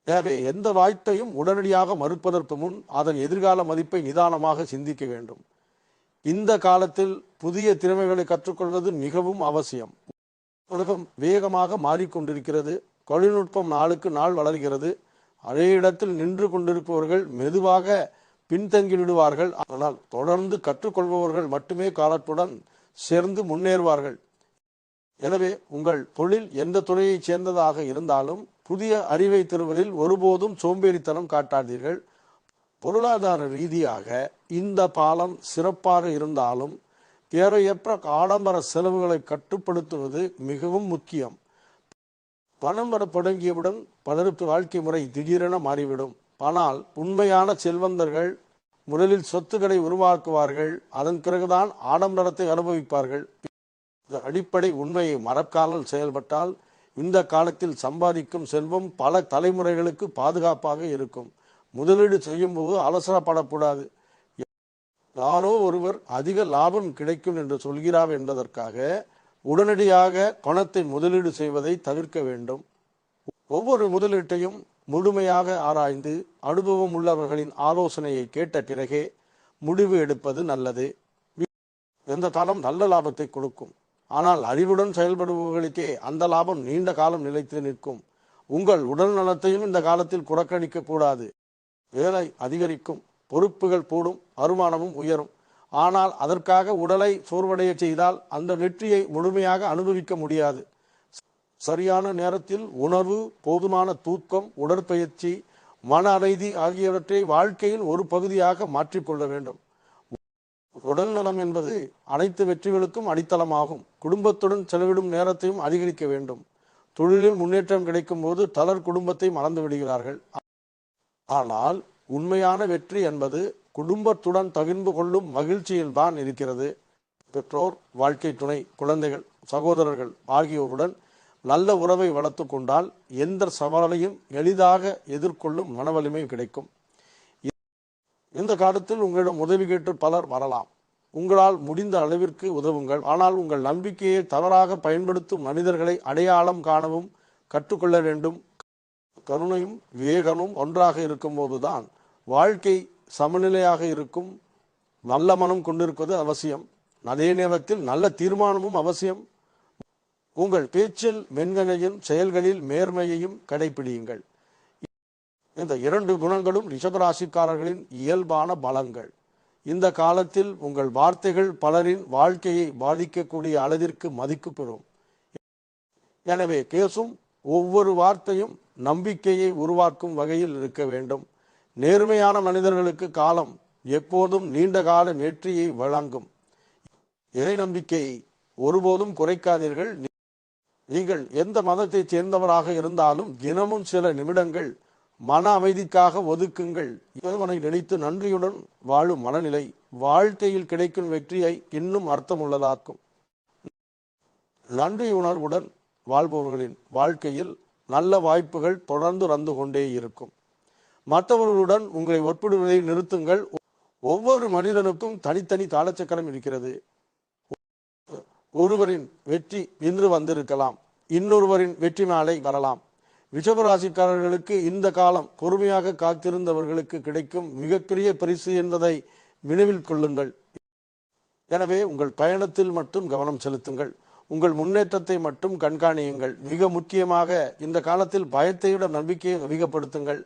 எனவே எந்த வாய்ப்பையும் உடனடியாக மறுப்பதற்கு முன் அதன் எதிர்கால மதிப்பை நிதானமாக சிந்திக்க வேண்டும். இந்த காலத்தில் புதிய திறமைகளை கற்றுக்கொள்வது மிகவும் அவசியம். உலகம் வேகமாக மாறிக்கொண்டிருக்கிறது. தொழில்நுட்பம் நாளுக்கு நாள் வளர்கிறது. அதே இடத்தில் நின்று கொண்டிருப்பவர்கள் மெதுவாக பின்தங்கி விடுவார்கள். ஆனால் தொடர்ந்து கற்றுக்கொள்பவர்கள் மட்டுமே காலத்துடன் சேர்ந்து முன்னேறுவார்கள். எனவே உங்கள் தொழில் எந்த துறையைச் சேர்ந்ததாக இருந்தாலும் புதிய அறிவை தருவதில் ஒருபோதும் சோம்பேறித்தனம் காட்டாதீர்கள். பொருளாதார ரீதியாக இந்த பாலம் சிறப்பாக இருந்தாலும் தேவையற்ற ஆடம்பர செலவுகளை கட்டுப்படுத்துவது மிகவும் முக்கியம். பணம் வர தொடங்கியவுடன் பலருக்கு வாழ்க்கை முறை திடீரென மாறிவிடும். ஆனால் உண்மையான செல்வந்தர்கள் முதலில் சொத்துக்களை உருவாக்குவார்கள், அதன் பிறகுதான் ஆடம்பரத்தை அனுபவிப்பார்கள். இந்த அடிப்படை உண்மையை மறக்காமல் செயல்பட்டால் இந்த காலத்தில் சம்பாதிக்கும் செல்வம் பல தலைமுறைகளுக்கு பாதுகாப்பாக இருக்கும். முதலீடு செய்யும் போது அவசரப்படக்கூடாது. யாரோ ஒருவர் அதிக லாபம் கிடைக்கும் என்று சொல்கிறார் என்பதற்காக உடனடியாக பணத்தை முதலீடு செய்வதை தவிர்க்க வேண்டும். ஒவ்வொரு முதலீட்டையும் முழுமையாக ஆராய்ந்து அனுபவம் உள்ளவர்களின் ஆலோசனையை கேட்ட பிறகே முடிவு எடுப்பது நல்லது. எந்த காலம் நல்ல லாபத்தை கொடுக்கும், ஆனால் அறிவுடன் செயல்படுபவர்களுக்கே அந்த லாபம் நீண்ட காலம் நிலைத்து நிற்கும். உங்கள் உடல் நலத்தையும் இந்த காலத்தில் புறக்கணிக்க கூடாது. வேலை அதிகரிக்கும், பொறுப்புகள் கூடும், வருமானமும் உயரும். ஆனால் அதற்காக உடலை சோர்வடைய செய்தால் அந்த வெற்றியை முழுமையாக அனுபவிக்க முடியாது. சரியான நேரத்தில் உணவு, போதுமான தூக்கம், உடற்பயிற்சி, மன அமைதி ஆகியவற்றை வாழ்க்கையின் ஒரு பகுதியாக மாற்றிக்கொள்ள வேண்டும். உடல் நலம் என்பது அனைத்து வெற்றிகளுக்கும் அடித்தளமாகும். குடும்பத்துடன் செலவிடும் நேரத்தையும் அதிகரிக்க வேண்டும். தொழிலில் முன்னேற்றம் கிடைக்கும் போது பலர் குடும்பத்தை மறந்து விடுகிறார்கள். ஆனால் உண்மையான வெற்றி என்பது குடும்பத்துடன் பகிர்ந்து கொள்ளும் மகிழ்ச்சியில் தான் இருக்கிறது. பெற்றோர், வாழ்க்கை துணை, குழந்தைகள், சகோதரர்கள் ஆகியோருடன் நல்ல உறவை வளர்த்து கொண்டால் எந்த சவாலையும் எளிதாக எதிர்கொள்ளும் மனவலிமை கிடைக்கும். இந்த காலத்தில் உங்களிடம் உதவி கேட்டு பலர் வரலாம். உங்களால் முடிந்த அளவிற்கு உதவுங்கள். ஆனால் உங்கள் நம்பிக்கையை தவறாக பயன்படுத்தும் மனிதர்களை அடையாளம் காணவும் கற்றுக்கொள்ள வேண்டும். கருணையும் விவேகமும் ஒன்றாக இருக்கும் போதுதான் வாழ்க்கை சமநிலையாக இருக்கும். நல்ல மனம் கொண்டிருப்பது அவசியம். அதே நேரத்தில் நல்ல தீர்மானமும் அவசியம். உங்கள் பேச்சில் மென்மையையும் செயல்களில் மேன்மையையும் கடைபிடியுங்கள். இந்த இரண்டு குணங்களும் ரிஷபராசிக்காரர்களின் இயல்பான பலங்கள். இந்த காலத்தில் உங்கள் வார்த்தைகள் பலரின் வாழ்க்கையை பாதிக்கக்கூடிய அளவிற்கு மதிப்பு பெறும். எனவே பேசும் ஒவ்வொரு வார்த்தையும் நம்பிக்கையை உருவாக்கும் வகையில் இருக்க வேண்டும். நேர்மையான மனிதர்களுக்கு காலம் எப்போதும் நீண்ட கால வெற்றியை வழங்கும். இறை நம்பிக்கையை ஒருபோதும் குறைக்காதீர்கள். நீங்கள் எந்த மதத்தை சேர்ந்தவராக இருந்தாலும் தினமும் சில நிமிடங்கள் மன அமைதிக்காக ஒதுக்குங்கள். இறைவனை நினைத்து நன்றியுடன் வாழும் மனநிலை வாழ்க்கையில் கிடைக்கும் வெற்றியை இன்னும் அர்த்தமுள்ளதாக்கும். நன்றி உணர்வுடன் வாழ்பவர்களின் வாழ்க்கையில் நல்ல வாய்ப்புகள் தொடர்ந்து வந்து கொண்டே இருக்கும். மற்றவர்களுடன் உங்களை ஒப்பிடுவதை நிறுத்துங்கள். ஒவ்வொரு மனிதனுக்கும் தனித்தனி காலச்சக்கரம் இருக்கிறது. ஒருவரின் வெற்றி இன்று வந்திருக்கலாம், இன்னொருவரின் வெற்றி நாளை வரலாம். ரிஷபராசிக்காரர்களுக்கு இந்த காலம் பொறுமையாக காத்திருந்தவர்களுக்கு கிடைக்கும் மிகப்பெரிய பரிசு என்பதை நினைவில் கொள்ளுங்கள். எனவே உங்கள் பயணத்தில் மட்டும் கவனம் செலுத்துங்கள். உங்கள் முன்னேற்றத்தை மட்டும் கண்காணியுங்கள். மிக முக்கியமாக இந்த காலத்தில் பயத்தை விட நம்பிக்கையை அதிகப்படுத்துங்கள்.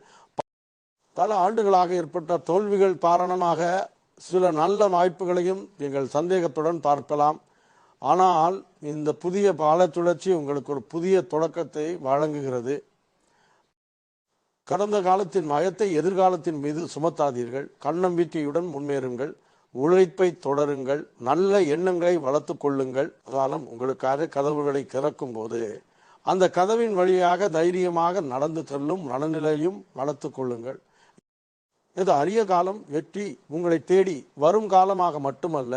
பல ஆண்டுகளாக ஏற்பட்ட தோல்விகள் காரணமாக சில நல்ல வாய்ப்புகளையும் நீங்கள் சந்தேகத்துடன் பார்க்கலாம். ஆனால் இந்த புதிய கால சுழற்சி உங்களுக்கு ஒரு புதிய தொடக்கத்தை வழங்குகிறது. கடந்த காலத்தின் மயத்தை எதிர்காலத்தின் மீது சுமத்தாதீர்கள். கண்ணம்பிக்கையுடன் முன்னேறுங்கள். உழைப்பை தொடருங்கள். நல்ல எண்ணங்களை வளர்த்து கொள்ளுங்கள். காலம் உங்களுக்காக கதவுகளை திறக்கும் போது அந்த கதவின் வழியாக தைரியமாக நடந்து செல்லும் மனநிலையும் வளர்த்து கொள்ளுங்கள். இது அரிய காலம். வெற்றி உங்களை தேடி வரும் காலமாக மட்டுமல்ல,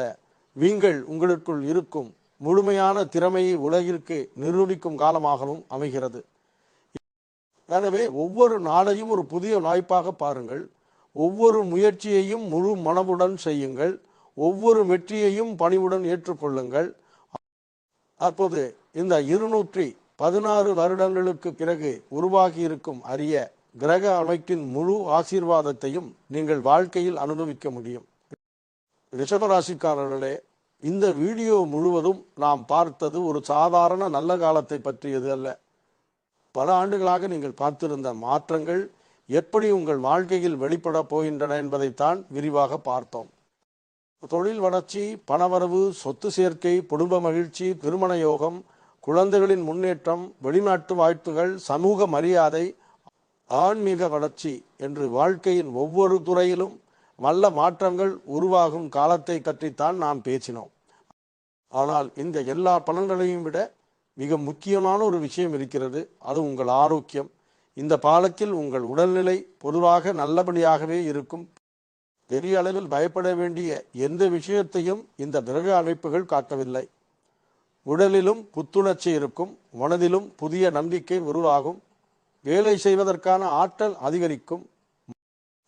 நீங்கள் உங்களுக்குள் இருக்கும் முழுமையான திறமையை உலகிற்கு நிரூபிக்கும் காலமாகவும் அமைகிறது. எனவே ஒவ்வொரு நாளையும் ஒரு புதிய வாய்ப்பாக பாருங்கள். ஒவ்வொரு முயற்சியையும் முழு மனமுடன் செய்யுங்கள். ஒவ்வொரு வெற்றியையும் பணிவுடன் ஏற்றுக்கொள்ளுங்கள். அப்போது இந்த 216 வருடங்களுக்கு பிறகு உருவாகி இருக்கும் அரிய கிரக அமைப்பின் முழு ஆசீர்வாதத்தையும் நீங்கள் வாழ்க்கையில் அனுபவிக்க முடியும். ரிஷபராசிக்காரர்களே, இந்த வீடியோ முழுவதும் நாம் பார்த்தது ஒரு சாதாரண நல்ல காலத்தை பற்றியது அல்ல. பல ஆண்டுகளாக நீங்கள் பார்த்திருந்த மாற்றங்கள் எப்படி உங்கள் வாழ்க்கையில் வெளிப்பட போகின்றன என்பதைத்தான் விரிவாக பார்த்தோம். தொழில் வளர்ச்சி, பணவரவு, சொத்து சேர்க்கை, குடும்ப மகிழ்ச்சி, திருமண யோகம், குழந்தைகளின் முன்னேற்றம், வெளிநாட்டு வாய்ப்புகள், சமூக மரியாதை, ஆன்மீக வளர்ச்சி என்று வாழ்க்கையின் ஒவ்வொரு துறையிலும் நல்ல மாற்றங்கள் உருவாகும் காலத்தை பற்றித்தான் நாம் பேசினோம். ஆனால் இந்த எல்லா பலன்களையும் விட மிக முக்கியமான ஒரு விஷயம் இருக்கிறது. அது உங்கள் ஆரோக்கியம். இந்த காலத்தில் உங்கள் உடல்நிலை பொதுவாக நல்லபடியாகவே இருக்கும். பெரிய அளவில் பயப்பட வேண்டிய எந்த விஷயத்தையும் இந்த கிரக அமைப்புகள் காட்டவில்லை. உடலிலும் புத்துணர்ச்சி இருக்கும். மனதிலும் புதிய நம்பிக்கை உருவாகும். வேலை செய்வதற்கான ஆற்றல் அதிகரிக்கும்.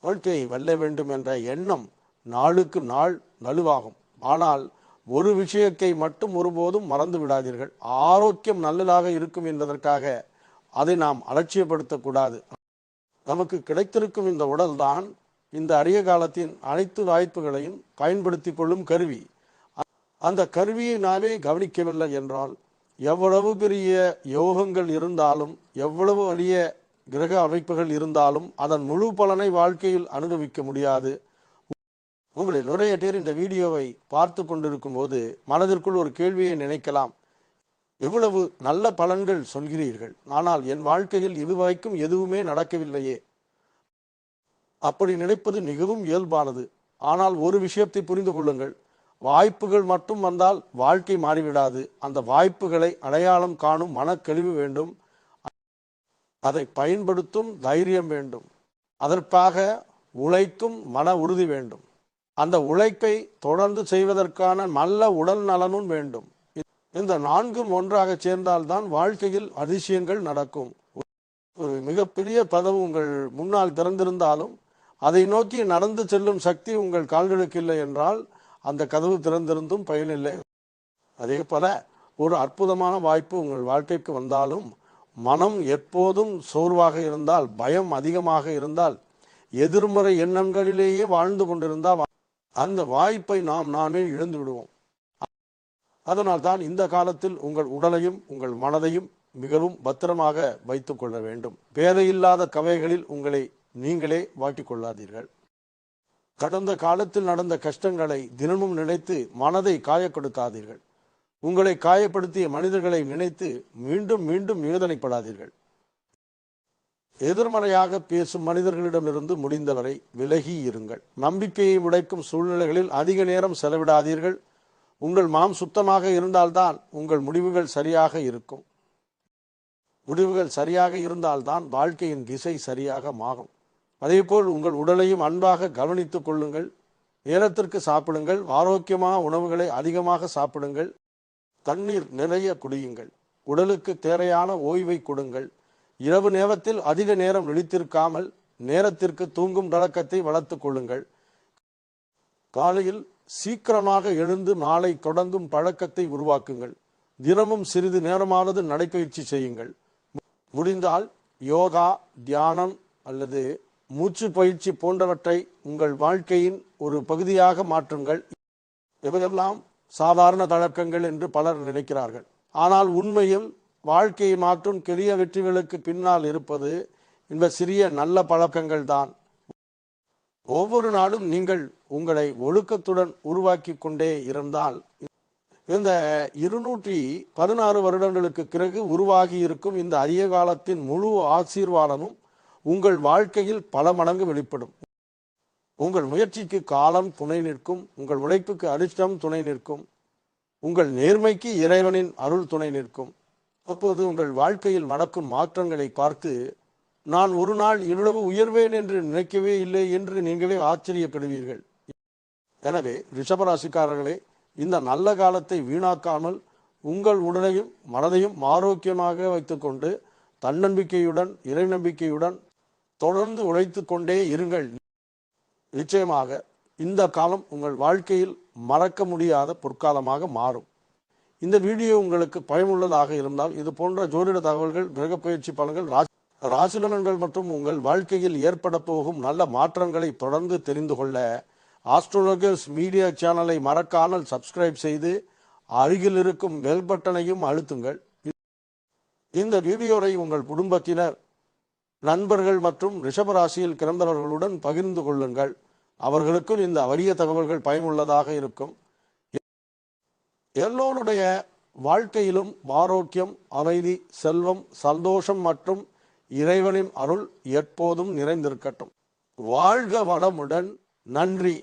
வாழ்க்கையை வெல்ல வேண்டும் என்ற எண்ணம் நாளுக்கு நாள் வலுவாகும். ஆனால் ஒரு விஷயத்தை மட்டும் ஒருபோதும் மறந்து விடாதீர்கள். ஆரோக்கியம் நல்லதாக இருக்கும் என்பதற்காக அதை நாம் அலட்சியப்படுத்தக்கூடாது. நமக்கு கிடைத்திருக்கும் இந்த உடல்தான் இந்த அரிய காலத்தின் அனைத்து வாய்ப்புகளையும் பயன்படுத்தி கொள்ளும் கருவி. அந்த கருவியை நாமே கவனிக்கவில்லை என்றால் எவ்வளவு பெரிய யோகங்கள் இருந்தாலும், எவ்வளவு அரிய கிரக அமைப்புகள் இருந்தாலும் அதன் முழு பலனை வாழ்க்கையில் அனுபவிக்க முடியாது. உங்களில் நிறைய பேர் இந்த வீடியோவை பார்த்து கொண்டிருக்கும் போது மனதிற்குள் ஒரு கேள்வியை நினைக்கலாம். எவ்வளவு நல்ல பலன்கள் சொல்கிறீர்கள், ஆனால் என் வாழ்க்கையில் இதுவரைக்கும் எதுவுமே நடக்கவில்லையே. அப்படி நினைப்பது மிகவும் இயல்பானது. ஆனால் ஒரு விஷயத்தை புரிந்து கொள்ளுங்கள். வாய்ப்புகள் மட்டும் வந்தால் வாழ்க்கை மாறிவிடாது. அந்த வாய்ப்புகளை அடையாளம் காணும் மனக்கழிவு வேண்டும். அதை பயன்படுத்தும் தைரியம் வேண்டும். அதற்காக உழைக்கும் மன உறுதி வேண்டும். அந்த உழைப்பை தொடர்ந்து செய்வதற்கான நல்ல உடல் நலனும் வேண்டும். இந்த நான்கும் ஒன்றாக சேர்ந்தால்தான் வாழ்க்கையில் அதிசயங்கள் நடக்கும். ஒரு மிகப்பெரிய கதவு உங்கள் முன்னால் திறந்திருந்தாலும் அதை நோக்கி நடந்து செல்லும் சக்தி உங்கள் கால்களுக்கு இல்லை என்றால் அந்த கதவு திறந்திருந்தும் பயனில்லை. அதே போல ஒரு அற்புதமான வாய்ப்பு உங்கள் வாழ்க்கைக்கு வந்தாலும் மனம் எப்போதும் சோர்வாக இருந்தால், பயம் அதிகமாக இருந்தால், எதிர்மறை எண்ணங்களிலேயே வாழ்ந்து கொண்டிருந்தால் அந்த வாய்ப்பை நாமே இழந்து விடுவோம். அதனால் தான் இந்த காலத்தில் உங்கள் உடலையும் உங்கள் மனதையும் மிகவும் பத்திரமாக வைத்துக் கொள்ள வேண்டும். தேவையில்லாத கவைகளில் உங்களை நீங்களே வாட்டிக் கொள்ளாதீர்கள். கடந்த காலத்தில் நடந்த கஷ்டங்களை தினமும் நினைத்து மனதை காயப்படுத்தாதீர்கள். உங்களை காயப்படுத்திய மனிதர்களை நினைத்து மீண்டும் மீண்டும் வேதனைப்படாதீர்கள். எதிர்மறையாக பேசும் மனிதர்களிடமிருந்து முடிந்தவரை விலகி இருங்கள். நம்பிக்கையை உடைக்கும் சூழ்நிலைகளில் அதிக நேரம் செலவிடாதீர்கள். உங்கள் மனம் சுத்தமாக இருந்தால்தான் உங்கள் முடிவுகள் சரியாக இருக்கும். முடிவுகள் சரியாக இருந்தால்தான் வாழ்க்கையின் திசை சரியாக மாறும். அதேபோல் உங்கள் உடலையும் அன்பாக கவனித்துக் கொள்ளுங்கள். நேரத்திற்கு சாப்பிடுங்கள். ஆரோக்கியமான உணவுகளை அதிகமாக சாப்பிடுங்கள். தண்ணீர் நிறைய குடியுங்கள். உடலுக்கு தேவையான ஓய்வை கொடுங்கள். இரவு நேரத்தில் அதிக நேரம் விழித்திருக்காமல் நேரத்திற்கு தூங்கும் பழக்கத்தை வளர்த்து கொள்ளுங்கள். காலையில் சீக்கிரமாக எழுந்து நாளை தொடங்கும் பழக்கத்தை உருவாக்குங்கள். தினமும் சிறிது நேரமானது நடைபயிற்சி செய்யுங்கள். முடிந்தால் யோகா, தியானம் அல்லது மூச்சு பயிற்சி போன்றவற்றை உங்கள் வாழ்க்கையின் ஒரு பகுதியாக மாற்றுங்கள். இவையெல்லாம் சாதாரண பழக்கங்கள் என்று பலர் நினைக்கிறார்கள். ஆனால் உண்மையில் வாழ்க்கையை மாற்றும் பெரிய வெற்றிகளுக்கு பின்னால் இருப்பது இந்த சிறிய நல்ல பழக்கங்கள் தான். ஒவ்வொரு நாளும் நீங்கள் உங்களை ஒழுக்கத்துடன் உருவாக்கி கொண்டே இருந்தால் இந்த 216 வருடங்களுக்கு பிறகு உருவாகி இருக்கும் இந்த அரிய காலத்தின் முழு ஆசீர்வாதமும் உங்கள் வாழ்க்கையில் பல மடங்கு வெளிப்படும். உங்கள் முயற்சிக்கு காலம் துணை நிற்கும், உங்கள் உழைப்புக்கு அதிர்ஷ்டம் துணை நிற்கும், உங்கள் நேர்மைக்கு இறைவனின் அருள் துணை நிற்கும். அப்போது உங்கள் வாழ்க்கையில் நடக்கும் மாற்றங்களை பார்த்து நான் ஒரு நாள் இவ்வளவு உயர்வேன் என்று நினைக்கவே இல்லை என்று நீங்களே ஆச்சரியப்படுவீர்கள். எனவே ரிஷபராசிக்காரர்களே, இந்த நல்ல காலத்தை வீணாக்காமல் உங்கள் உடலையும் மனதையும் ஆரோக்கியமாக வைத்துக்கொண்டு தன்னம்பிக்கையுடன் இறை நம்பிக்கையுடன் தொடர்ந்து உழைத்து கொண்டே இருங்கள். நிச்சயமாக இந்த காலம் உங்கள் வாழ்க்கையில் மறக்க முடியாத பொற்காலமாக மாறும். இந்த வீடியோ உங்களுக்கு பயனுள்ளதாக இருந்தால் இது போன்ற ஜோதிட தகவல்கள், கிரக பயிற்சி பலன்கள், ராசிபலன்கள் மற்றும் உங்கள் வாழ்க்கையில் ஏற்பட போகும் நல்ல மாற்றங்களை தொடர்ந்து தெரிந்து கொள்ள ஆஸ்ட்ரோலஜர்ஸ் மீடியா சேனலை மறக்காமல் சப்ஸ்கிரைப் செய்து அருகில் இருக்கும் பெல் பட்டனையும் அழுத்துங்கள். இந்த வீடியோவை உங்கள் குடும்பத்தினர், நண்பர்கள் மற்றும் ரிஷபராசியில் பிறந்தவர்களுடன் பகிர்ந்து கொள்ளுங்கள். அவர்களுக்கும் இந்த அரிய தகவல்கள் பயனுள்ளதாக இருக்கும். எல்லோருடைய வாழ்க்கையிலும் ஆரோக்கியம், அமைதி, செல்வம், சந்தோஷம் மற்றும் இறைவனின் அருள் எப்போதும் நிறைந்திருக்கட்டும். வாழ்க வளமுடன். நன்றி.